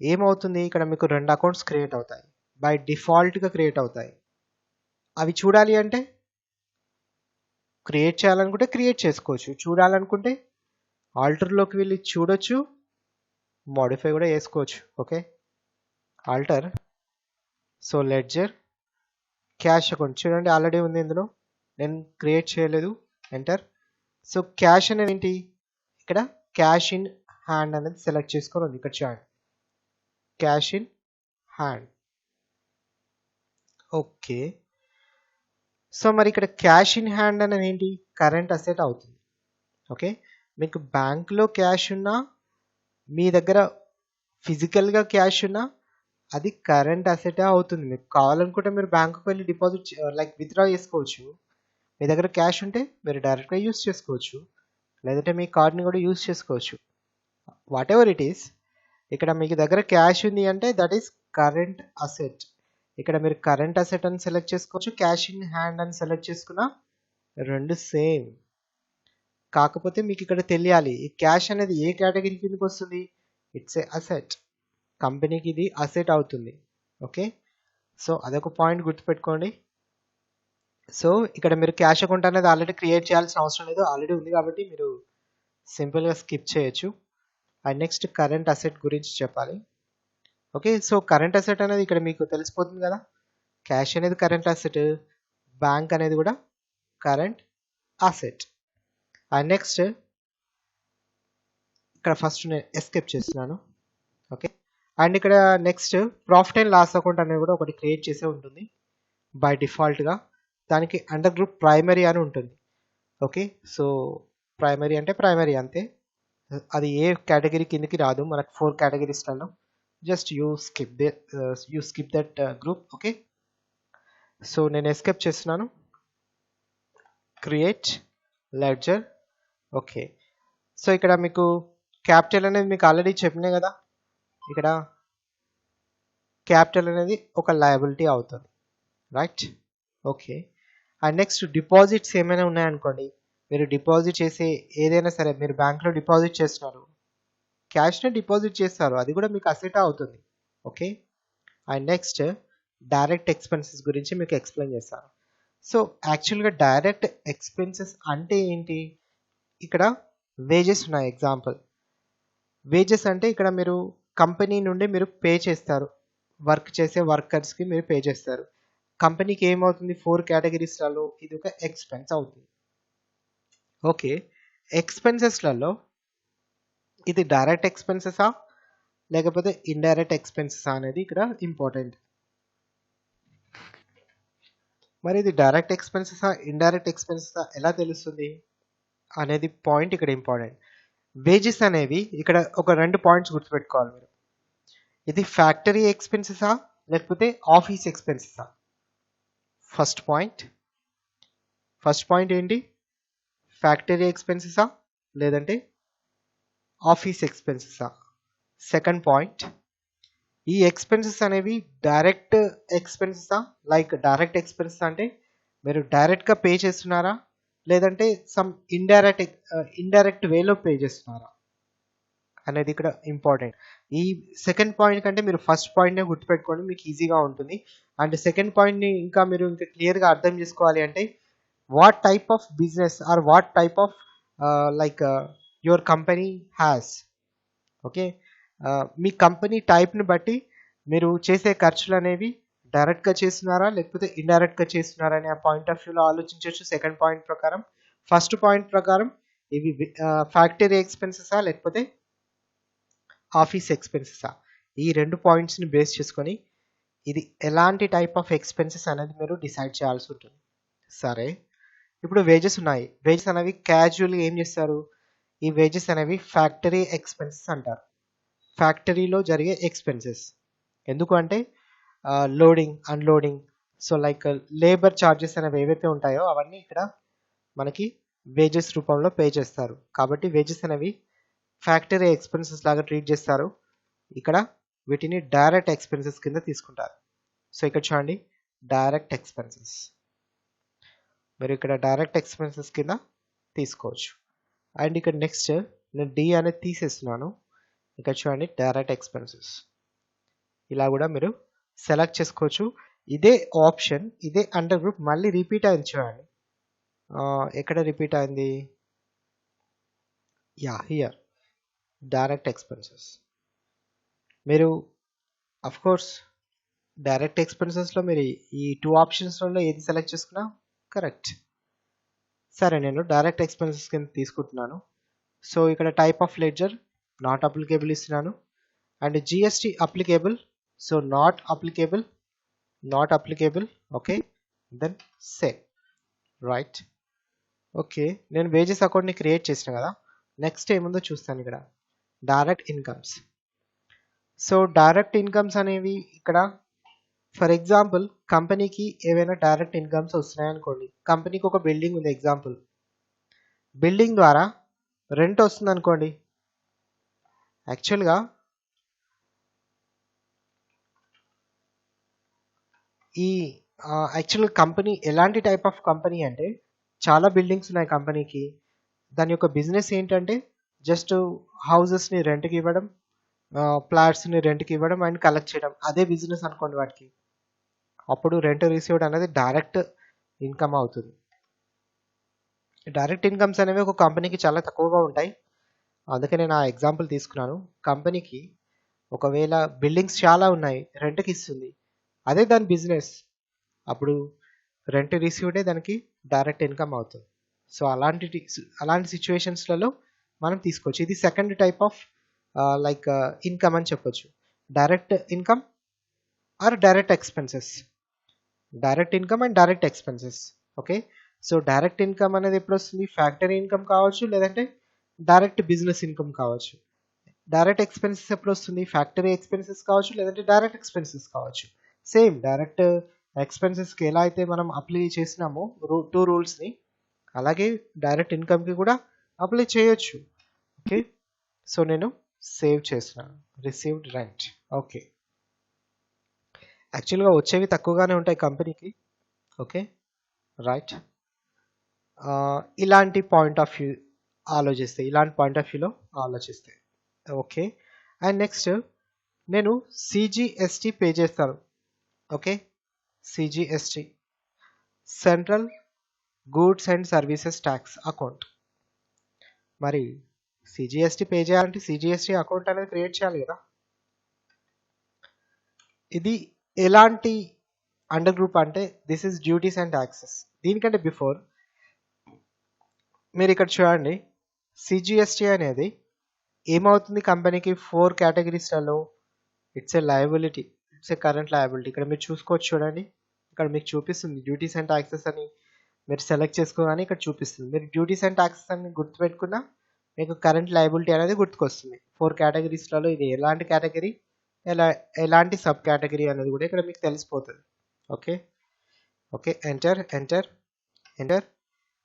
ఏమవుతుంది? ఇక్కడ మీకు 2 అకౌంట్స్ క్రియేట్ అవుతాయి, బై డిఫాల్ట్గా క్రియేట్ అవుతాయి. అవి చూడాలి అంటే క్రియేట్ చేయాలనుకుంటే క్రియేట్ చేసుకోవచ్చు, చూడాలనుకుంటే ఆల్టర్లోకి వెళ్ళి చూడొచ్చు, మోడిఫై కూడా చేసుకోవచ్చు. Okay, alter. So ledger cash account చూడండి ఆల్రెడీ ఉంది ఇందులో, నేను క్రియేట్ చేయలేదు, ఎంటర్. సో క్యాష్ అనేది ఏంటి? ఇక్కడ క్యాష్ ఇన్ హ్యాండ్ అనేది సెలెక్ట్ చేసుకొని ఉంది. ఇక్కడ చూడండి cash in hand. Okay, so మరి ఇక్కడ క్యాష్ ఇన్ హ్యాండ్ అనేది ఏంటి? కరెంట్ అసెట్ అవుతుంది. ఓకే, మీకు బ్యాంక్లో క్యాష్ ఉన్నా, మీ దగ్గర ఫిజికల్గా క్యాష్ ఉన్నా, అది కరెంట్ అసెటే అవుతుంది. మీకు కావాలనుకుంటే మీరు బ్యాంకుకి వెళ్ళి డిపాజిట్ లైక్ విత్డ్రా చేసుకోవచ్చు. మీ దగ్గర క్యాష్ ఉంటే మీరు డైరెక్ట్గా యూస్ చేసుకోవచ్చు, లేదంటే మీ కార్డ్ని కూడా యూస్ చేసుకోవచ్చు. వాట్ ఎవర్ ఇట్ ఈస్, ఇక్కడ మీకు దగ్గర క్యాష్ ఉంది అంటే దట్ ఈస్ కరెంట్ అసెట్. ఇక్కడ మీరు కరెంట్ అసెట్ అని సెలెక్ట్ చేసుకోవచ్చు, క్యాష్ ఇన్ హ్యాండ్ అని సెలెక్ట్ చేసుకున్న రెండు సేమ్. కాకపోతే మీకు ఇక్కడ తెలియాలి ఈ క్యాష్ అనేది ఏ కేటగిరీ కిందకి వస్తుంది. ఇట్స్ ఏ అసెట్, కంపెనీకి ఇది అసెట్ అవుతుంది. ఓకే, సో అదొక పాయింట్ గుర్తుపెట్టుకోండి. సో ఇక్కడ మీరు క్యాష్ అకౌంట్ అనేది ఆల్రెడీ క్రియేట్ చేయాల్సిన అవసరం లేదు, ఆల్రెడీ ఉంది కాబట్టి మీరు సింపుల్గా స్కిప్ చేయొచ్చు. అండ్ నెక్స్ట్ కరెంట్ అసెట్ గురించి చెప్పాలి. ఓకే, సో కరెంట్ అసెట్ అనేది ఇక్కడ మీకు తెలిసిపోతుంది కదా, క్యాష్ అనేది కరెంట్ అసెట్, బ్యాంక్ అనేది కూడా కరెంట్ అసెట్. అండ్ నెక్స్ట్ ఇక్కడ ఫస్ట్ నేను ఎస్కేప్ చేస్తున్నాను. ఓకే, అండ్ ఇక్కడ next profit and loss account అనేది కూడా ఒకటి క్రియేట్ చేసే ఉంటుంది బై డిఫాల్ట్గా. దానికి అండర్ గ్రూప్ ప్రైమరీ అని ఉంటుంది. ఓకే, సో ప్రైమరీ అంటే ప్రైమరీ అంతే, అది ఏ కేటగిరీ కిందకి రాదు. మనకు 4 కేటగిరీస్లలో just you skip that group. Okay, so నేను ఎస్కేప్ చేస్తున్నాను. Create ledger. ఓకే, సో ఇక్కడ మీకు క్యాపిటల్ అనేది మీకు ఆల్రెడీ చెప్పినాయి కదా, ఇక్కడ క్యాపిటల్ అనేది ఒక లయబిలిటీ అవుతుంది, right. Okay, and next deposits ఏమైనా ఉన్నాయనుకోండి, మీరు డిపాజిట్ చేసే ఏదైనా సరే, మీరు బ్యాంక్లో డిపాజిట్ చేస్తున్నారు, క్యాష్నే డిపాజిట్ చేస్తారు, అది కూడా మీకు అసెట్ అవుతుంది. Okay, and next direct expenses గురించి మీకు ఎక్స్ప్లెయిన్ చేస్తాను. సో యాక్చువల్గా డైరెక్ట్ ఎక్స్పెన్సెస్ అంటే ఏంటి? ఇక్కడ వేజెస్ ఉన్నాయి. ఎగ్జాంపుల్, వేజెస్ అంటే ఇక్కడ మీరు కంపెనీ నుండి మీరు పే చేస్తారు, వర్క్ చేసే వర్కర్స్కి మీరు పే చేస్తారు. కంపెనీకి ఏమవుతుంది? 4 కేటగిరీస్లలో ఇది ఒక ఎక్స్పెన్స్ అవుతుంది. ఓకే, ఎక్స్పెన్సెస్లలో ఇది డైరెక్ట్ ఎక్స్పెన్సెసా లేకపోతే ఇండైరెక్ట్ ఎక్స్పెన్సెసా అనేది ఇక్కడ ఇంపార్టెంట్. మరి ఇది డైరెక్ట్ ఎక్స్పెన్సెసా ఇండైరెక్ట్ ఎక్స్పెన్సెసా ఎలా తెలుస్తుంది అనేది పాయింట్ ఇక్కడ ఇంపార్టెంట్. వేజెస్ అనేవి ఇక్కడ ఒక 2 పాయింట్స్ గుర్తుపెట్టుకోవాలి మీరు. ఇది ఫ్యాక్టరీ ఎక్స్పెన్సెసా లేకపోతే ఆఫీస్ ఎక్స్పెన్సెసా? ఫస్ట్ పాయింట్ ఏంటి? ఫ్యాక్టరీ ఎక్స్పెన్సెసా లేదంటే ఆఫీస్ ఎక్స్పెన్సెసా? సెకండ్ పాయింట్, ఈ ఎక్స్పెన్సెస్ అనేవి డైరెక్ట్ ఎక్స్పెన్సెసా? లైక్ డైరెక్ట్ ఎక్స్పెన్సెస్ అంటే మీరు డైరెక్ట్గా పే చేస్తున్నారా లేదంటే సమ్ ఇండైరెక్ట్ వేలో పే చేస్తున్నారా అనేది ఇక్కడ ఇంపార్టెంట్. ఈ సెకండ్ పాయింట్ కంటే మీరు ఫస్ట్ పాయింట్నే గుర్తుపెట్టుకోండి, మీకు ఈజీగా ఉంటుంది. అండ్ సెకండ్ పాయింట్ని ఇంకా మీరు ఇంకా క్లియర్గా అర్థం చేసుకోవాలి అంటే, what type of business or what type of like your company has. Okay, మీ కంపెనీ టైప్ని బట్టి మీరు చేసే ఖర్చులు అనేవి డైరెక్ట్గా చేస్తున్నారా లేకపోతే ఇండైరెక్ట్గా చేస్తున్నారా అనే ఆ పాయింట్ ఆఫ్ వ్యూలో ఆలోచించవచ్చు. సెకండ్ పాయింట్ ప్రకారం. ఫస్ట్ పాయింట్ ప్రకారం ఇవి ఫ్యాక్టరీ ఎక్స్పెన్సెసా లేకపోతే ఆఫీస్ ఎక్స్పెన్సెసా? ఈ 2 పాయింట్స్ని బేస్ చేసుకొని ఇది ఎలాంటి టైప్ ఆఫ్ ఎక్స్పెన్సెస్ అనేది మీరు డిసైడ్ చేయాల్సి ఉంటుంది. సరే, ఇప్పుడు వేజెస్ ఉన్నాయి. వేజెస్ అనేవి క్యాజువల్గా ఏం చేస్తారు? ఈ వేజెస్ అనేవి ఫ్యాక్టరీ ఎక్స్పెన్సెస్ అంటారు. ఫ్యాక్టరీలో జరిగే ఎక్స్పెన్సెస్. ఎందుకు అంటే loading unloading, so like labour charges అనేవి ఏవైతే ఉంటాయో అవన్నీ ఇక్కడ మనకి వేజెస్ రూపంలో పే చేస్తారు. కాబట్టి వేజెస్ అనేవి ఫ్యాక్టరీ ఎక్స్పెన్సెస్ లాగా ట్రీట్ చేస్తారు. ఇక్కడ వీటిని డైరెక్ట్ ఎక్స్పెన్సెస్ కింద తీసుకుంటారు. సో ఇక్కడ చూడండి, డైరెక్ట్ ఎక్స్పెన్సెస్ మీరు ఇక్కడ డైరెక్ట్ ఎక్స్పెన్సెస్ కింద తీసుకోవచ్చు. అండ్ ఇక్కడ నెక్స్ట్ నేను డి అనేది తీసేస్తున్నాను. ఇక్కడ చూడండి, డైరెక్ట్ ఎక్స్పెన్సెస్ ఇలా కూడా మీరు సెలెక్ట్ చేసుకోవచ్చు. ఇదే ఆప్షన్, ఇదే అండర్ గ్రూప్ మళ్ళీ రిపీట్ అయింది చూడండి. ఎక్కడ రిపీట్ అయింది? Yeah, here direct expenses. మీరు అఫ్ కోర్స్ డైరెక్ట్ ఎక్స్పెన్సెస్లో మీరు ఈ 2 ఆప్షన్స్లలో ఏది సెలెక్ట్ చేసుకున్నా కరెక్ట్. సరే, నేను డైరెక్ట్ ఎక్స్పెన్సెస్ కింద తీసుకుంటున్నాను. సో ఇక్కడ type of ledger not applicable ఇస్తున్నాను. And GST applicable, so not applicable. Okay, then save. Right. Okay, నేను వేజెస్ అకౌంట్ని క్రియేట్ చేసిన కదా. నెక్స్ట్ ఏముందో చూస్తాను ఇక్కడ. Direct incomes. So direct incomes అనేవి ఇక్కడ ఫర్ ఎగ్జాంపుల్ కంపెనీకి ఏవైనా డైరెక్ట్ ఇన్కమ్స్ వస్తున్నాయనుకోండి. కంపెనీకి ఒక బిల్డింగ్ ఉంది ఎగ్జాంపుల్. బిల్డింగ్ ద్వారా రెంట్ వస్తుంది అనుకోండి. యాక్చువల్గా ఈ కంపెనీ ఎలాంటి టైప్ ఆఫ్ కంపెనీ అంటే చాలా బిల్డింగ్స్ ఉన్నాయి కంపెనీకి. దాని యొక్క బిజినెస్ ఏంటంటే జస్ట్ హౌసెస్ని రెంట్కి ఇవ్వడం, ఫ్లాట్స్ని రెంట్కి ఇవ్వడం అండ్ కలెక్ట్ చేయడం, అదే బిజినెస్ అనుకోండి వాటికి. అప్పుడు రెంట్ రిసీవ్డ్ అనేది డైరెక్ట్ ఇన్కమ్ అవుతుంది. డైరెక్ట్ ఇన్కమ్స్ అనేవి ఒక కంపెనీకి చాలా తక్కువగా ఉంటాయి. అందుకే నేను ఆ ఎగ్జాంపుల్ తీసుకున్నాను. కంపెనీకి ఒకవేళ బిల్డింగ్స్ చాలా ఉన్నాయి, రెంట్కి ఇస్తుంది, అదే దాని బిజినెస్, అప్పుడు రెంట్ రిసీవ్డే దానికి డైరెక్ట్ ఇన్కమ్ అవుతుంది. సో అలాంటి సిచ్యువేషన్స్లలో మనం తీసుకోవచ్చు. ఇది సెకండ్ టైప్ ఆఫ్ ఇన్కమ్ అని చెప్పొచ్చు. Direct income or direct expenses. Direct income and direct expenses. Okay, so direct income అనేది ఎప్పుడు వస్తుంది? ఫ్యాక్టరీ ఇన్కమ్ కావచ్చు, లేదంటే డైరెక్ట్ బిజినెస్ ఇన్కమ్ కావచ్చు. డైరెక్ట్ ఎక్స్పెన్సెస్ ఎప్పుడు వస్తుంది? ఫ్యాక్టరీ ఎక్స్పెన్సెస్ కావచ్చు, లేదంటే డైరెక్ట్ ఎక్స్పెన్సెస్ కావచ్చు. సేమ్ డైరెక్ట్ ఎక్స్పెన్సెస్కి ఎలా అయితే మనం అప్లై చేసినామో 2 రూల్స్ని, అలాగే డైరెక్ట్ ఇన్కమ్కి కూడా అప్లై చేయొచ్చు. ఓకే, సో నేను సేవ్ చేస్తున్నాను రిసీవ్డ్ రెంట్. ఓకే, యాక్చువల్గా వచ్చేవి తక్కువగానే ఉంటాయి కంపెనీకి. Okay, right. ఇలాంటి పాయింట్ ఆఫ్ వ్యూలో ఆలోచిస్తే ఓకే. అండ్ నెక్స్ట్ నేను సిజిఎస్టి పే చేస్తాను. Okay, CGST central goods and services tax account. మరి సిజిఎస్టి పే చేయాలంటే సిజిఎస్టి అకౌంట్ అనేది క్రియేట్ చేయాలి కదా. ఇది ఎలాంటి అండర్ గ్రూప్ అంటే this is duties and taxes. దీనికంటే బిఫోర్ మీరు ఇక్కడ చూడండి, సిజిఎస్టి అనేది ఏమవుతుంది కంపెనీకి 4 కేటగిరీస్లలో. It's a liability, it's a current liability. ఇక్కడ మీరు చూసుకోవచ్చు, చూడండి ఇక్కడ మీకు చూపిస్తుంది డ్యూటీస్ అండ్ ట్యాక్సెస్ అని. మీరు సెలెక్ట్ చేసుకోగానే ఇక్కడ చూపిస్తుంది. మీరు డ్యూటీస్ అండ్ ట్యాక్సెస్ అని గుర్తుపెట్టుకున్నా మీకు కరెంట్ లయబిలిటీ అనేది గుర్తుకొస్తుంది. 4 కేటగిరీస్లలో ఇది ఎలాంటి కేటగిరీ, ఎలాంటి సబ్ కేటగిరీ అనేది కూడా ఇక్కడ మీకు తెలిసిపోతుంది. Okay okay, enter.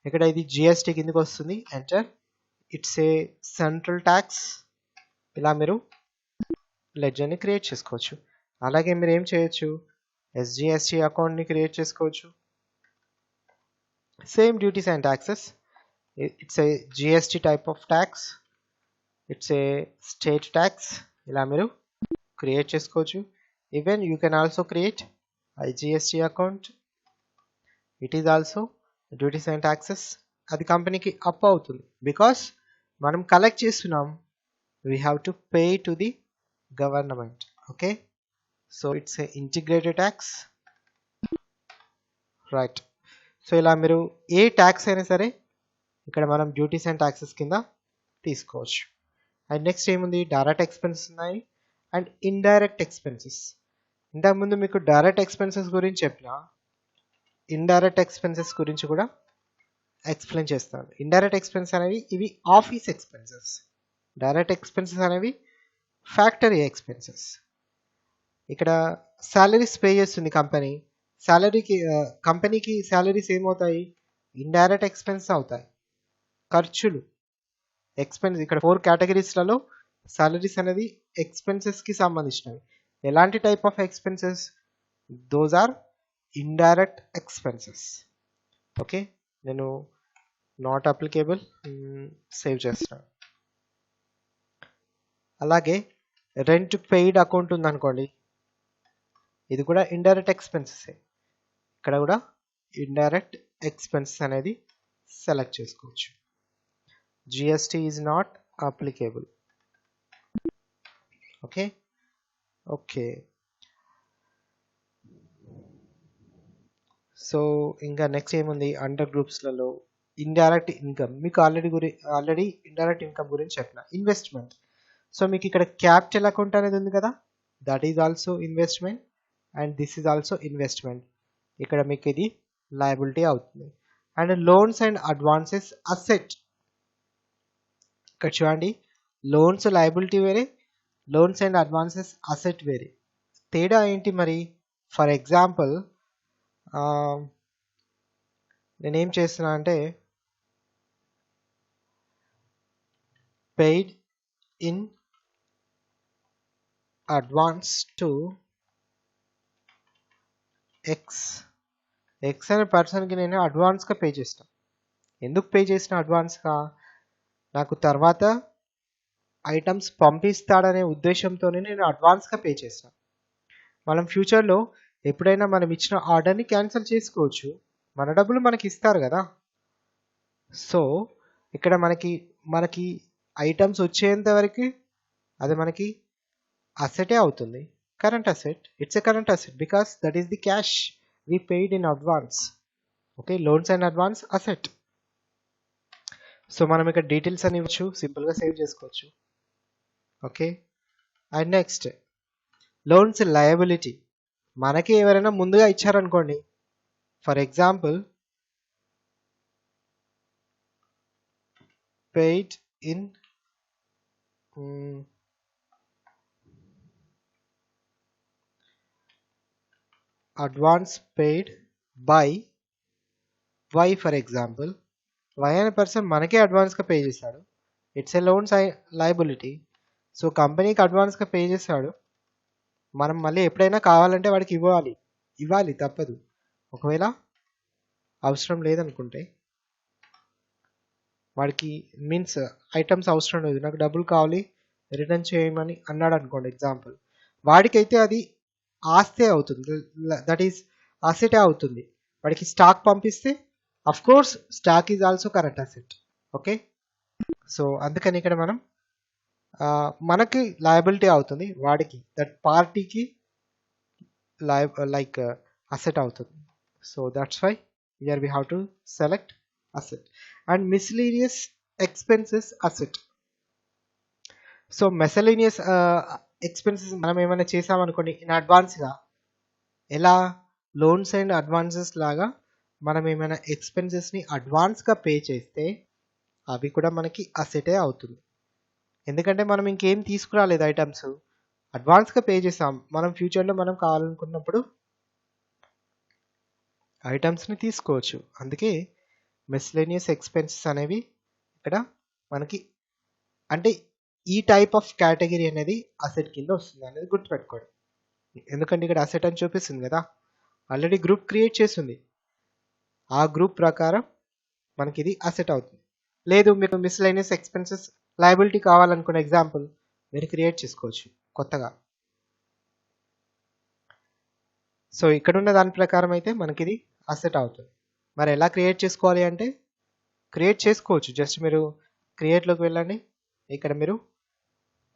ఇక్కడ ఇది జిఎస్టీ కిందకి వస్తుంది. Enter. It's a central tax. ఇలా మీరు లెడ్జర్ని క్రియేట్ చేసుకోవచ్చు. అలాగే మీరు ఏం చేయొచ్చు, ఎస్జిఎస్టి అకౌంట్ని క్రియేట్ చేసుకోవచ్చు. Same duties and taxes. It's a GST type of tax, it's a state tax. ఇలా మీరు క్రియేట్ చేసుకోవచ్చు. Even you can also create IGST account. It is also duties and taxes. అది కంపెనీకి అప్ అవుతుంది because మనం collect చేస్తున్నాం. We have to pay to the government. Okay, so it's a integrated tax. Right. So ఇలా మీరు ఏ tax అయినా సరే ఇక్కడ మనం డ్యూటీస్ అండ్ ట్యాక్సెస్ కింద తీసుకోవచ్చు. అండ్ నెక్స్ట్ ఏముంది, డైరెక్ట్ ఎక్స్పెన్సెస్ ఉన్నాయి అండ్ ఇండైరెక్ట్ ఎక్స్పెన్సెస్. ఇంతకుముందు మీకు డైరెక్ట్ ఎక్స్పెన్సెస్ గురించి చెప్పిన, ఇండైరెక్ట్ ఎక్స్పెన్సెస్ గురించి కూడా ఎక్స్ప్లెయిన్ చేస్తాను. ఇండైరెక్ట్ ఎక్స్పెన్స్ అనేవి ఇవి ఆఫీస్ ఎక్స్పెన్సెస్. డైరెక్ట్ ఎక్స్పెన్సెస్ అనేవి ఫ్యాక్టరీ ఎక్స్పెన్సెస్. ఇక్కడ శాలరీస్ పే చేస్తుంది కంపెనీ. కంపెనీకి శాలరీస్ ఏమవుతాయి, ఇండైరెక్ట్ ఎక్స్పెన్స్ అవుతాయి, ఖర్చులు, ఎక్స్పెన్స్. ఇక్కడ 4 కేటగిరీస్లలో సాలరీస్ అనేది ఎక్స్పెన్సెస్కి సంబంధించినవి. ఎలాంటి type of expenses? Those are indirect expenses. Okay, నేను నాట్ అప్లికేబుల్ సేవ్ చేస్తాను. అలాగే రెంట్ పెయిడ్ అకౌంట్ ఉందనుకోండి, ఇది కూడా ఇండైరెక్ట్ ఎక్స్పెన్సెస్. ఇక్కడ కూడా ఇండైరెక్ట్ ఎక్స్పెన్సెస్ అనేది సెలెక్ట్ చేసుకోవచ్చు. GST is not applicable. Okay okay, so ఇంకా నెక్స్ట్ ఏముంది అండర్ గ్రూప్స్లలో ఇండైరెక్ట్ ఇన్కమ్, మీకు ఆల్రెడీ ఇండైరెక్ట్ ఇన్కమ్ గురించి చెప్పిన. ఇన్వెస్ట్మెంట్, సో మీకు ఇక్కడ క్యాపిటల్ అకౌంట్ అనేది ఉంది కదా, that is also investment and this is also investment. ఇక్కడ మీకు ఇది లయబిలిటీ అవుతుంది. And loans and advances asset. ఇక్కడ చూడండి, లోన్స్ లయబిలిటీ వేరే, లోన్స్ అండ్ అడ్వాన్సెస్ అసెట్ వేరే. తేడా ఏంటి మరి? ఫర్ ఎగ్జాంపుల్ నేనేం చేస్తున్నా అంటే paid in advance to X అనే పర్సన్కి నేను అడ్వాన్స్గా పే చేస్తాను. ఎందుకు పే చేసిన అడ్వాన్స్గా? నాకు తర్వాత ఐటమ్స్ పంపిస్తాడనే ఉద్దేశంతోనే నేను అడ్వాన్స్గా పే చేస్తాను. మనం ఫ్యూచర్లో ఎప్పుడైనా మనం ఇచ్చిన ఆర్డర్ని క్యాన్సిల్ చేసుకోవచ్చు, మన డబ్బులు మనకి ఇస్తారు కదా. సో ఇక్కడ మనకి ఐటమ్స్ వచ్చేంత వరకు అది మనకి అసెటే అవుతుంది, current asset. It's a current asset because that is the cash we paid in advance. Okay, loans and advance asset. So మనం ఇక్కడ డీటెయిల్స్ అని ఇవ్వచ్చు, సింపుల్గా సేవ్ చేసుకోవచ్చు. Okay, and next loans liability. మనకి ఎవరైనా ముందుగా ఇచ్చారనుకోండి, for example paid in advance paid by Y. For example Y అనే పర్సన్ మనకే అడ్వాన్స్గా పే చేశాడు, it's a loans liability. So కంపెనీకి అడ్వాన్స్గా పే చేశాడు, మనం మళ్ళీ ఎప్పుడైనా కావాలంటే వాడికి ఇవ్వాలి తప్పదు. ఒకవేళ అవసరం లేదనుకుంటే, వాడికి మీన్స్ ఐటమ్స్ అవసరం లేదు, నాకు డబ్బులు కావాలి రిటర్న్ చేయమని అన్నాడు అనుకోండి ఎగ్జాంపుల్, వాడికైతే అది ఆస్తే అవుతుంది, దట్ ఈస్ అసెటే అవుతుంది. వాడికి స్టాక్ పంపిస్తే of course stock is also current asset. Okay, so అందుకని ఇక్కడ మనం మనకి లయబిలిటీ అవుతుంది, వాడికి దట్ పార్టీకి లైక్ అసెట్ అవుతుంది. So that's why here we have to select asset. And miscellaneous expenses asset. So miscellaneous expenses మనం ఏమైనా చేసామనుకోండి ఇన్ అడ్వాన్స్గా, ఎలా లోన్స్ అండ్ అడ్వాన్సెస్ లాగా మనం ఏమైనా ఎక్స్పెన్సెస్ని అడ్వాన్స్గా పే చేస్తే అవి కూడా మనకి అసెటే అవుతుంది. ఎందుకంటే మనం ఇంకేం తీసుకురాలేదు, ఐటమ్స్ అడ్వాన్స్గా పే చేసాం, మనం ఫ్యూచర్లో మనం కావాలనుకున్నప్పుడు ఐటమ్స్ని తీసుకోవచ్చు. అందుకే మిస్లేనియస్ ఎక్స్పెన్సెస్ అనేవి ఇక్కడ మనకి, అంటే ఈ టైప్ ఆఫ్ కేటగిరీ అనేది అసెట్ కింద వస్తుంది అనేది గుర్తుపెట్టుకోండి. ఎందుకంటే ఇక్కడ అసెట్ అని చూపిస్తుంది కదా, ఆల్రెడీ గ్రూప్ క్రియేట్ చేస్తుంది, ఆ గ్రూప్ ప్రకారం మనకి ఇది అసెట్ అవుతుంది. లేదు మీకు మిస్లేనియస్ ఎక్స్పెన్సెస్ లయబిలిటీ కావాలనుకున్న ఎగ్జాంపుల్ మీరు క్రియేట్ చేసుకోవచ్చు కొత్తగా. సో ఇక్కడ ఉన్న దాని ప్రకారం అయితే మనకి ఇది అసెట్ అవుతుంది. మరి ఎలా క్రియేట్ చేసుకోవాలి అంటే, క్రియేట్ చేసుకోవచ్చు, జస్ట్ మీరు క్రియేట్లోకి వెళ్ళండి, ఇక్కడ మీరు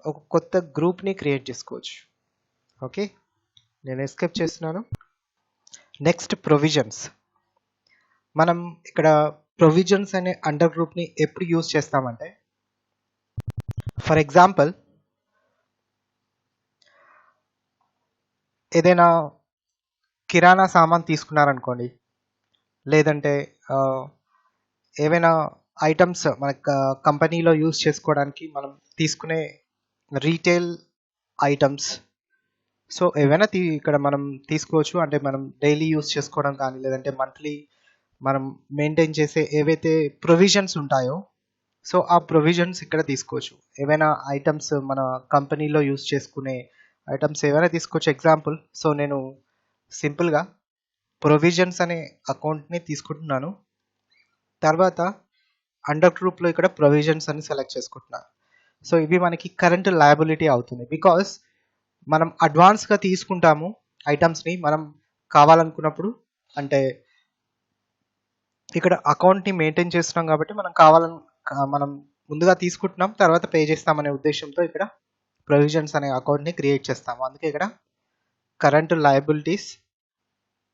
ఒక కొత్త గ్రూప్ని క్రియేట్ చేసుకోవచ్చు. ఓకే, నేను ఎస్కేప్ చేస్తున్నాను. Next provisions. మనం ఇక్కడ ప్రొవిజన్స్ అనే అండర్ గ్రూప్ని ఎప్పుడు యూజ్ చేస్తామంటే, ఫర్ ఎగ్జాంపుల్ ఏదైనా కిరాణా సామాన్ తీసుకున్నారనుకోండి, లేదంటే ఏవైనా ఐటమ్స్ మన కంపెనీలో యూజ్ చేసుకోవడానికి మనం తీసుకునే రీటైల్ ఐటమ్స్, సో ఏవైనా ఇక్కడ మనం తీసుకోవచ్చు. అంటే మనం డైలీ యూజ్ చేసుకోవడం కానీ, లేదంటే మంత్లీ మనం మెయింటైన్ చేసే ఏవైతే ప్రొవిజన్స్ ఉంటాయో, సో ఆ ప్రొవిజన్స్ ఇక్కడ తీసుకోవచ్చు. ఏవైనా ఐటమ్స్ మన కంపెనీలో యూజ్ చేసుకునే ఐటమ్స్ ఏవైనా తీసుకోవచ్చు. ఎగ్జాంపుల్, సో నేను సింపుల్గా ప్రొవిజన్స్ అనే అకౌంట్ని తీసుకుంటున్నాను, తర్వాత అండర్ గ్రూప్లో ఇక్కడ ప్రొవిజన్స్ అని సెలెక్ట్ చేసుకుంటున్నాను. సో ఇవి మనకి కరెంట్ లయబిలిటీ అవుతుంది, బికాస్ మనం అడ్వాన్స్గా తీసుకుంటాము ఐటమ్స్ని మనం కావాలనుకున్నప్పుడు. అంటే ఇక్కడ అకౌంట్ని మెయింటైన్ చేస్తున్నాం కాబట్టి మనం ముందుగా తీసుకుంటున్నాం, తర్వాత పే చేస్తామనే ఉద్దేశంతో ఇక్కడ ప్రొవిజన్స్ అనే అకౌంట్ని క్రియేట్ చేస్తాము. అందుకే ఇక్కడ కరెంట్ లయబిలిటీస్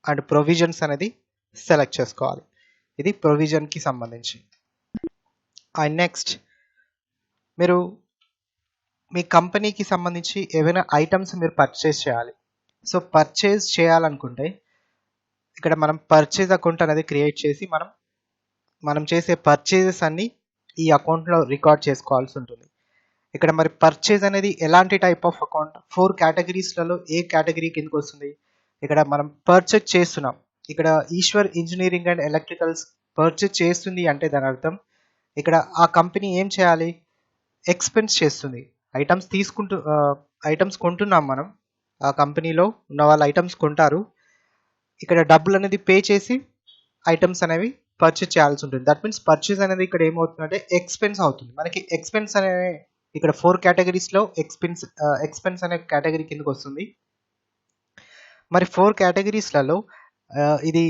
అండ్ ప్రొవిజన్స్ అనేది సెలెక్ట్ చేసుకోవాలి. ఇది ప్రొవిజన్కి సంబంధించి. అండ్ నెక్స్ట్ మీరు మీ కంపెనీకి సంబంధించి ఏవైనా ఐటమ్స్ మీరు పర్చేస్ చేయాలి. సో పర్చేస్ చేయాలనుకుంటే ఇక్కడ మనం పర్చేజ్ అకౌంట్ అనేది క్రియేట్ చేసి మనం చేసే పర్చేజెస్ అన్నీ ఈ అకౌంట్లో రికార్డ్ చేసుకోవాల్సి ఉంటుంది. ఇక్కడ మరి పర్చేజ్ అనేది ఎలాంటి టైప్ ఆఫ్ అకౌంట్, 4 కేటగిరీస్లలో ఏ కేటగిరీ కిందకి వస్తుంది? ఇక్కడ మనం పర్చేజ్ చేస్తున్నాం, ఇక్కడ Eshwar engineering and electricals purchase చేస్తుంది అంటే దాని అర్థం ఇక్కడ ఆ కంపెనీ ఏం చేయాలి? ఎక్స్పెన్స్ చేస్తుంది. ఐటమ్స్ కొంటున్నాం మనం, ఆ కంపెనీలో ఉన్న వాళ్ళు ఐటమ్స్ కొంటారు. ఇక్కడ డబ్బులు అనేది పే చేసి ఐటమ్స్ అనేవి పర్చేజ్ చేయాల్సి ఉంటుంది. దట్ మీన్స్ పర్చేజ్ అనేది ఇక్కడ ఏమవుతుందంటే ఎక్స్పెన్స్ అవుతుంది. మనకి ఎక్స్పెన్స్ అనే ఇక్కడ 4 కేటగిరీస్లో ఎక్స్పెన్స్ అనే కేటగిరీ కిందకి వస్తుంది. మరి 4 కేటగిరీస్లలో ఇది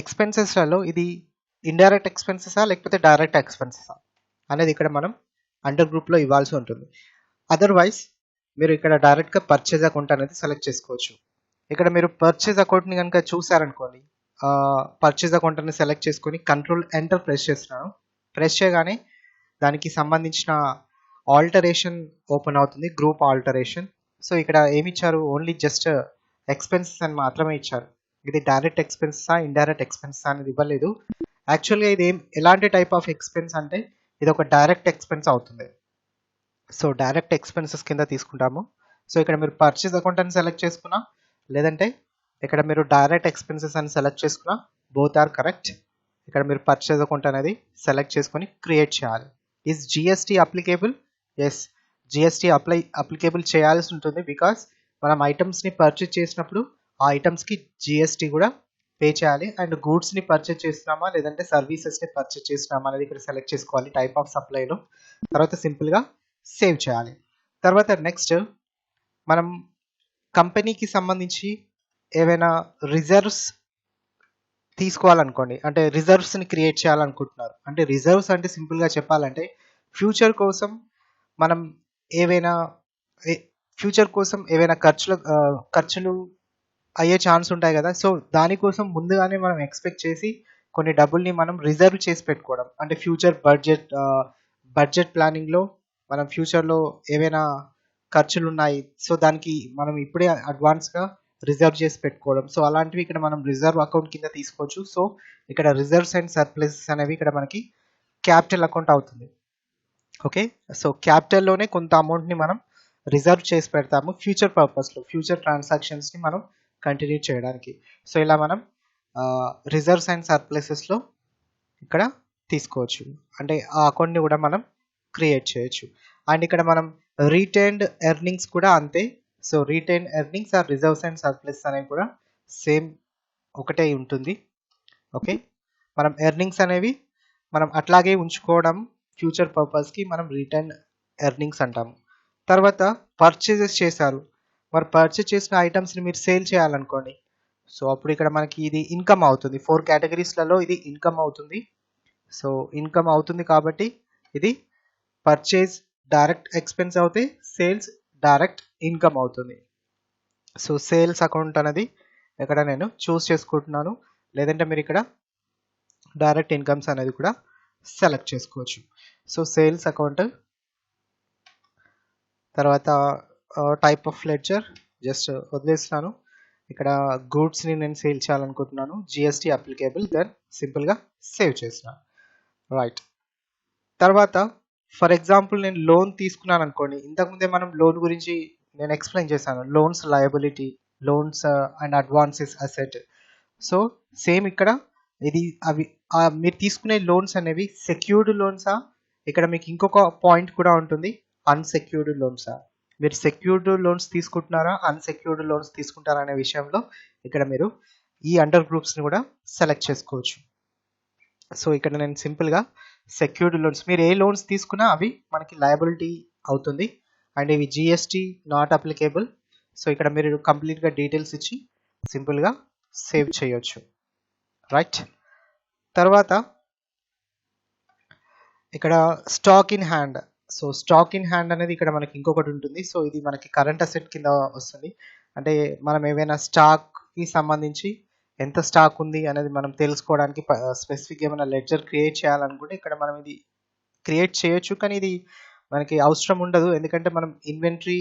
ఎక్స్పెన్సెస్లలో ఇది ఇండైరెక్ట్ ఎక్స్పెన్సెసా లేకపోతే డైరెక్ట్ ఎక్స్పెన్సెసా అనేది ఇక్కడ మనం అండర్ గ్రూప్లో ఇవ్వాల్సి ఉంటుంది. అదర్వైజ్ మీరు ఇక్కడ డైరెక్ట్గా పర్చేజ్ అకౌంట్ అనేది సెలెక్ట్ చేసుకోవచ్చు. ఇక్కడ మీరు పర్చేజ్ అకౌంట్ని కనుక చూసారనుకోండి, పర్చేజ్ అకౌంట్ అనేది సెలెక్ట్ చేసుకొని కంట్రోల్ ఎంటర్ ప్రెస్ చేస్తున్నాను. ప్రెస్ చేయగానే దానికి సంబంధించిన ఆల్టరేషన్ ఓపెన్ అవుతుంది, గ్రూప్ ఆల్టరేషన్. సో ఇక్కడ ఏమి ఇచ్చారు? ఓన్లీ జస్ట్ ఎక్స్పెన్సెస్ అని మాత్రమే ఇచ్చారు. ఇది డైరెక్ట్ ఎక్స్పెన్సెసా ఇండైరెక్ట్ ఎక్స్పెన్సెసా అనేది ఇవ్వలేదు. యాక్చువల్గా ఇది ఎలాంటి టైప్ ఆఫ్ ఎక్స్పెన్స్ అంటే ఇది ఒక డైరెక్ట్ ఎక్స్పెన్స్ అవుతుంది. సో డైరెక్ట్ ఎక్స్పెన్సెస్ కింద తీసుకుంటాము. సో ఇక్కడ మీరు పర్చేజ్ అకౌంట్ అని సెలెక్ట్ చేసుకున్నా, లేదంటే ఇక్కడ మీరు డైరెక్ట్ ఎక్స్పెన్సెస్ అని సెలెక్ట్ చేసుకున్నా, బోత్ ఆర్ కరెక్ట్. ఇక్కడ మీరు పర్చేజ్ అకౌంట్ అనేది సెలెక్ట్ చేసుకొని క్రియేట్ చేయాలి. Is GST applicable? Yes, GST applicable చేయాల్సి ఉంటుంది. బికాస్ మనం ఐటమ్స్ని పర్చేజ్ చేసినప్పుడు ఆ ఐటమ్స్కి జిఎస్టీ కూడా పే చేయాలి. అండ్ గూడ్స్ని పర్చేజ్ చేస్తున్నామా లేదంటే సర్వీసెస్ని పర్చేజ్ చేస్తున్నామా అనేది ఇక్కడ సెలెక్ట్ చేసుకోవాలి టైప్ ఆఫ్ సప్లైలో. తర్వాత సింపుల్గా సేవ్ చేయాలి. తర్వాత నెక్స్ట్ మనం కంపెనీకి సంబంధించి ఏవైనా రిజర్వ్స్ తీసుకోవాలనుకోండి, అంటే రిజర్వ్స్ని క్రియేట్ చేయాలనుకుంటున్నారు. అంటే రిజర్వ్స్ అంటే సింపుల్గా చెప్పాలంటే ఫ్యూచర్ కోసం మనం ఏవైనా ఖర్చులు అయ్యే ఛాన్స్ ఉంటాయి కదా. సో దానికోసం ముందుగానే మనం ఎక్స్పెక్ట్ చేసి కొన్ని డబ్బుల్ని మనం రిజర్వ్ చేసి పెట్టుకోవడం. అంటే ఫ్యూచర్ బడ్జెట్ ప్లానింగ్లో మనం ఫ్యూచర్లో ఏవైనా ఖర్చులు ఉన్నాయి, సో దానికి మనం ఇప్పుడే అడ్వాన్స్గా రిజర్వ్ చేసి పెట్టుకోవడం. సో అలాంటివి ఇక్కడ మనం రిజర్వ్ అకౌంట్ కింద తీసుకోవచ్చు. సో ఇక్కడ రిజర్వ్స్ అండ్ సర్ప్లసెస్ అనేవి ఇక్కడ మనకి క్యాపిటల్ అకౌంట్ అవుతుంది. ఓకే, సో క్యాపిటల్లోనే కొంత అమౌంట్ని మనం రిజర్వ్ చేసి పెడతాము ఫ్యూచర్ పర్పస్లో, ఫ్యూచర్ ట్రాన్సాక్షన్స్ని మనం కంటిన్యూ చేయడానికి. సో ఇలా మనం రిజర్వ్స్ అండ్ సర్ప్లసెస్లో ఇక్కడ తీసుకోవచ్చు, అంటే ఆ అకౌంట్ని కూడా మనం క్రియేట్ చేయొచ్చు. అండ్ ఇక్కడ మనం రీటైన్డ్ ఎర్నింగ్స్ కూడా అంతే. So retain earnings or reserves and surplus అనేవి కూడా సేమ్ ఒకటే ఉంటుంది. ఓకే, మనం ఎర్నింగ్స్ అనేవి మనం అట్లాగే ఉంచుకోవడం ఫ్యూచర్ పర్పస్కి మనం రిటైన్ ఎర్నింగ్స్ అంటాము. తర్వాత పర్చేజెస్ చేశారు, మరి పర్చేజ్ చేసిన ఐటమ్స్ని మీరు సేల్ చేయాలనుకోండి. సో అప్పుడు ఇక్కడ మనకి ఇది ఇన్కమ్ అవుతుంది. 4 కేటగిరీస్లలో ఇది ఇన్కమ్ అవుతుంది. సో ఇన్కమ్ అవుతుంది కాబట్టి ఇది పర్చేజ్ డైరెక్ట్ ఎక్స్పెన్స్ అవుతే సేల్స్ డైరెక్ట్ ఇన్కమ్ అవుతుంది. సో సేల్స్ అకౌంట్ అనేది ఇక్కడ నేను చూస్ చేసుకుంటున్నాను, లేదంటే మీరు ఇక్కడ డైరెక్ట్ ఇన్కమ్స్ అనేది కూడా సెలెక్ట్ చేసుకోవచ్చు. సో సేల్స్ అకౌంట్ తర్వాత టైప్ ఆఫ్ లెడ్జర్ జస్ట్ వదిలేస్తున్నాను. ఇక్కడ గూడ్స్ని నేను సేల్ చేయాలనుకుంటున్నాను, జిఎస్టీ అప్లికేబుల్, దెన్ సింపుల్గా సేవ్ చేస్తున్నాను. రైట్, తర్వాత ఫర్ ఎగ్జాంపుల్ నేను లోన్ తీసుకున్నాను అనుకోండి. ఇంతకుముందే మనం లోన్ గురించి నేను ఎక్స్ప్లెయిన్ చేశాను, loans liability, loans and advances asset. So same ఇక్కడ ఇది మీరు తీసుకునే లోన్స్ అనేవి సెక్యూర్డ్ లోన్సా, ఇక్కడ మీకు ఇంకొక పాయింట్ కూడా ఉంటుంది, అన్సెక్యూర్డ్ లోన్సా. మీరు సెక్యూర్డ్ లోన్స్ తీసుకుంటున్నారా అన్సెక్యూర్డ్ లోన్స్ తీసుకుంటారా అనే విషయంలో ఇక్కడ మీరు ఈ అండర్ గ్రూప్స్ని కూడా సెలెక్ట్ చేసుకోవచ్చు. సో ఇక్కడ నేను సింపుల్గా సెక్యూర్డ్ లోన్స్, మీరు ఏ లోన్స్ తీసుకున్నా అవి మనకి లయబిలిటీ అవుతుంది. అండ్ ఇవి జిఎస్టీ నాట్ అప్లికేబుల్. సో ఇక్కడ మీరు కంప్లీట్గా డీటెయిల్స్ ఇచ్చి సింపుల్గా సేవ్ చేయొచ్చు. రైట్, తర్వాత ఇక్కడ stock in hand. So stock in hand అనేది ఇక్కడ మనకి ఇంకొకటి ఉంటుంది. సో ఇది మనకి కరెంట్ అసెట్ కింద వస్తుంది. అంటే మనం ఏవైనా స్టాక్కి సంబంధించి ఎంత స్టాక్ ఉంది అనేది మనం తెలుసుకోవడానికి స్పెసిఫిక్ ఏమైనా లెడ్జర్ క్రియేట్ చేయాలనుకుంటే ఇక్కడ మనం ఇది క్రియేట్ చేయొచ్చు, కానీ ఇది మనకి అవసరం ఉండదు. ఎందుకంటే మనం ఇన్వెంటరీ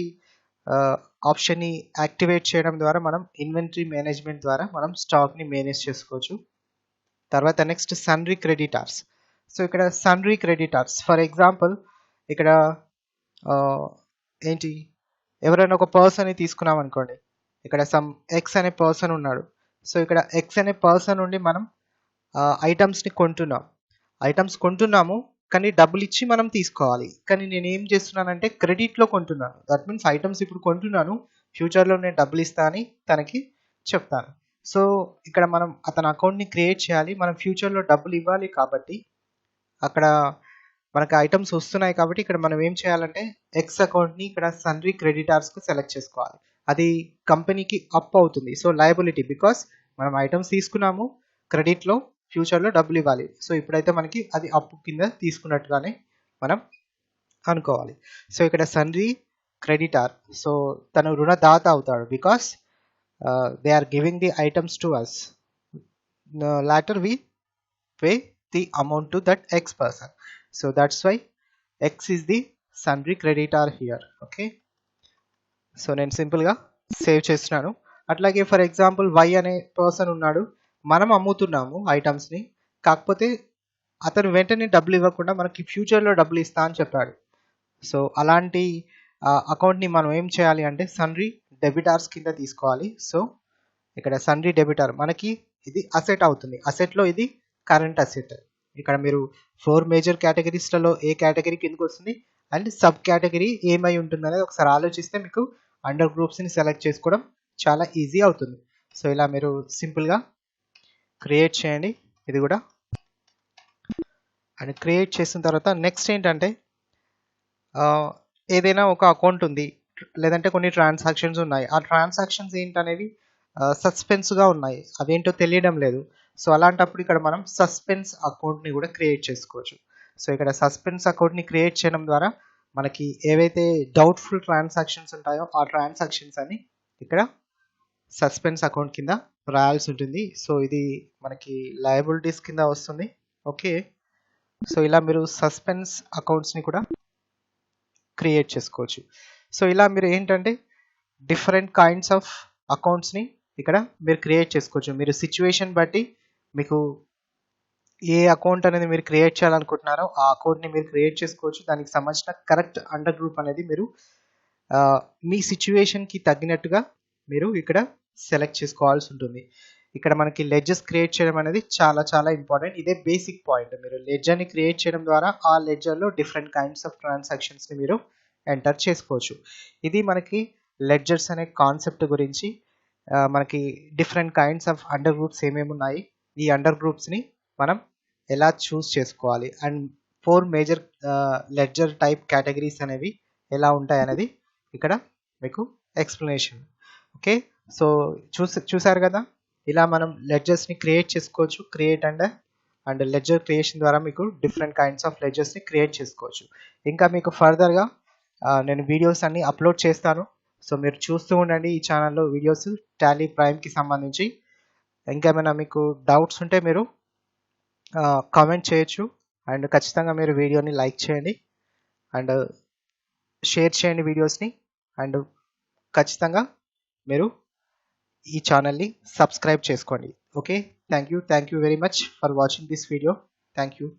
ఆప్షన్ని యాక్టివేట్ చేయడం ద్వారా మనం ఇన్వెంటరీ మేనేజ్మెంట్ ద్వారా మనం స్టాక్ని మేనేజ్ చేసుకోవచ్చు. తర్వాత నెక్స్ట్ సన్రీ క్రెడిటార్స్. సో ఇక్కడ సన్రీ క్రెడిటార్స్ ఫర్ ఎగ్జాంపుల్ ఇక్కడ ఏంటి, ఎవరైనా ఒక పర్సన్ని తీసుకున్నాం అనుకోండి, ఇక్కడ సమ్ ఎక్స్ అనే పర్సన్ ఉన్నాడు. సో ఇక్కడ ఎక్స్ అనే పర్సన్ నుండి మనం ఐటమ్స్ని ఐటమ్స్ కొంటున్నాము, కానీ డబ్బులు ఇచ్చి మనం తీసుకోవాలి. కానీ నేను ఏం చేస్తున్నానంటే క్రెడిట్లో కొంటున్నాను. దట్ మీన్స్ ఐటమ్స్ ఇప్పుడు కొంటున్నాను, ఫ్యూచర్లో నేను డబ్బులు ఇస్తా అని తనకి చెప్తాను. సో ఇక్కడ మనం అతని అకౌంట్ని క్రియేట్ చేయాలి, మనం ఫ్యూచర్లో డబ్బులు ఇవ్వాలి. కాబట్టి అక్కడ మనకు ఐటమ్స్ వస్తున్నాయి కాబట్టి ఇక్కడ మనం ఏం చేయాలంటే ఎక్స్ అకౌంట్ని ఇక్కడ సన్రీ క్రెడిటార్స్కి సెలెక్ట్ చేసుకోవాలి. అది కంపెనీకి అప్ అవుతుంది. సో లయబిలిటీ, బికాస్ మనం ఐటమ్స్ తీసుకున్నాము, క్రెడిట్లో ఫ్యూచర్లో డబ్బులు ఇవ్వాలి. సో ఇప్పుడైతే మనకి అది అప్పు కింద తీసుకున్నట్టుగానే మనం అనుకోవాలి. సో ఇక్కడ సన్రీ క్రెడిటార్, సో తను రుణదాత అవుతాడు, because they are giving the items to us. later we pay the amount to that X person. So that's why X is the sundry creditor here. Okay, so నేను సింపుల్గా save చేస్తున్నాను. అట్లాగే for example Y అనే person ఉన్నాడు, మనం అమ్ముతున్నాము ఐటమ్స్ని, కాకపోతే అతను వెంటనే డబ్బులు ఇవ్వకుండా మనకి ఫ్యూచర్లో డబ్బులు ఇస్తా అని చెప్పాడు. సో అలాంటి అకౌంట్ని మనం ఏం చేయాలి అంటే సన్రీ డెబిటార్స్ కింద తీసుకోవాలి. సో ఇక్కడ సన్రీ డెబిటార్ మనకి ఇది అసెట్ అవుతుంది. అసెట్లో ఇది కరెంట్ అసెట్. ఇక్కడ మీరు 4 మేజర్ కేటగిరీస్లలో ఏ కేటగిరీ కిందకి వస్తుంది అండ్ సబ్ కేటగిరీ ఏమై ఉంటుంది అనేది ఒకసారి ఆలోచిస్తే మీకు అండర్ గ్రూప్స్ని సెలెక్ట్ చేసుకోవడం చాలా ఈజీ అవుతుంది. సో ఇలా మీరు సింపుల్గా క్రియేట్ చేయండి ఇది కూడా. అండ్ క్రియేట్ చేసిన తర్వాత నెక్స్ట్ ఏంటంటే ఏదైనా ఒక అకౌంట్ ఉంది, లేదంటే కొన్ని ట్రాన్సాక్షన్స్ ఉన్నాయి, ఆ ట్రాన్సాక్షన్స్ ఏంటనేవి సస్పెన్స్గా ఉన్నాయి, అవేంటో తెలియడం లేదు. సో అలాంటప్పుడు ఇక్కడ మనం సస్పెన్స్ అకౌంట్ని కూడా క్రియేట్ చేసుకోవచ్చు. సో ఇక్కడ సస్పెన్స్ అకౌంట్ని క్రియేట్ చేయడం ద్వారా మనకి ఏవైతే డౌట్ఫుల్ ట్రాన్సాక్షన్స్ ఉంటాయో ఆ ట్రాన్సాక్షన్స్ అని ఇక్కడ సస్పెన్స్ అకౌంట్ కింద రాయాల్సి ఉంటుంది. సో ఇది మనకి లయబిలిటీస్ కింద వస్తుంది. ఓకే, సో ఇలా మీరు సస్పెన్స్ అకౌంట్స్ని కూడా క్రియేట్ చేసుకోవచ్చు. సో ఇలా మీరు ఏంటంటే డిఫరెంట్ కైండ్స్ ఆఫ్ అకౌంట్స్ని ఇక్కడ మీరు క్రియేట్ చేసుకోవచ్చు. మీరు సిచ్యువేషన్ బట్టి మీకు ఏ అకౌంట్ అనేది మీరు క్రియేట్ చేయాలనుకుంటున్నారో ఆ అకౌంట్ని మీరు క్రియేట్ చేసుకోవచ్చు. దానికి సంబంధించిన కరెక్ట్ అండర్ గ్రూప్ అనేది మీరు మీ సిచ్యువేషన్కి తగ్గినట్టుగా మీరు ఇక్కడ సెలెక్ట్ చేసుకోవాల్సి ఉంటుంది. ఇక్కడ మనకి లెడ్జర్స్ క్రియేట్ చేయడం అనేది చాలా చాలా ఇంపార్టెంట్. ఇదే బేసిక్ పాయింట్. మీరు లెడ్జర్ని క్రియేట్ చేయడం ద్వారా ఆ లెడ్జర్లో డిఫరెంట్ కైండ్స్ ఆఫ్ ట్రాన్సాక్షన్స్ని మీరు ఎంటర్ చేసుకోవచ్చు. ఇది మనకి లెడ్జర్స్ అనే కాన్సెప్ట్ గురించి. మనకి different kinds of under groups ఏమేమి ఉన్నాయి, ఈ అండర్ గ్రూప్స్ని మనం ఎలా చూస్ చేసుకోవాలి, and 4 major ledger type categories అనేవి ఎలా ఉంటాయి అనేది ఇక్కడ మీకు ఎక్స్ప్లెనేషన్. ఓకే, సో చూసారు కదా, ఇలా మనం లెడ్జర్స్ని క్రియేట్ చేసుకోవచ్చు. క్రియేట్ అండ్ లెడ్జర్ క్రియేషన్ ద్వారా మీకు డిఫరెంట్ కైండ్స్ ఆఫ్ లెడ్జర్స్ని క్రియేట్ చేసుకోవచ్చు. ఇంకా మీకు ఫర్దర్గా నేను వీడియోస్ అన్ని అప్లోడ్ చేస్తాను. సో మీరు చూస్తూ ఉండండి ఈ ఛానల్లో వీడియోస్ టాలీ ప్రైమ్కి సంబంధించి. ఇంకేమైనా మీకు డౌట్స్ ఉంటే మీరు కామెంట్ చేయొచ్చు. అండ్ ఖచ్చితంగా మీరు వీడియోని లైక్ చేయండి అండ్ షేర్ చేయండి వీడియోస్ని. అండ్ ఖచ్చితంగా మీరు ఈ ఛానల్ని సబ్స్క్రైబ్ చేసుకోండి. Okay, thank you very much for watching this video. Thank you.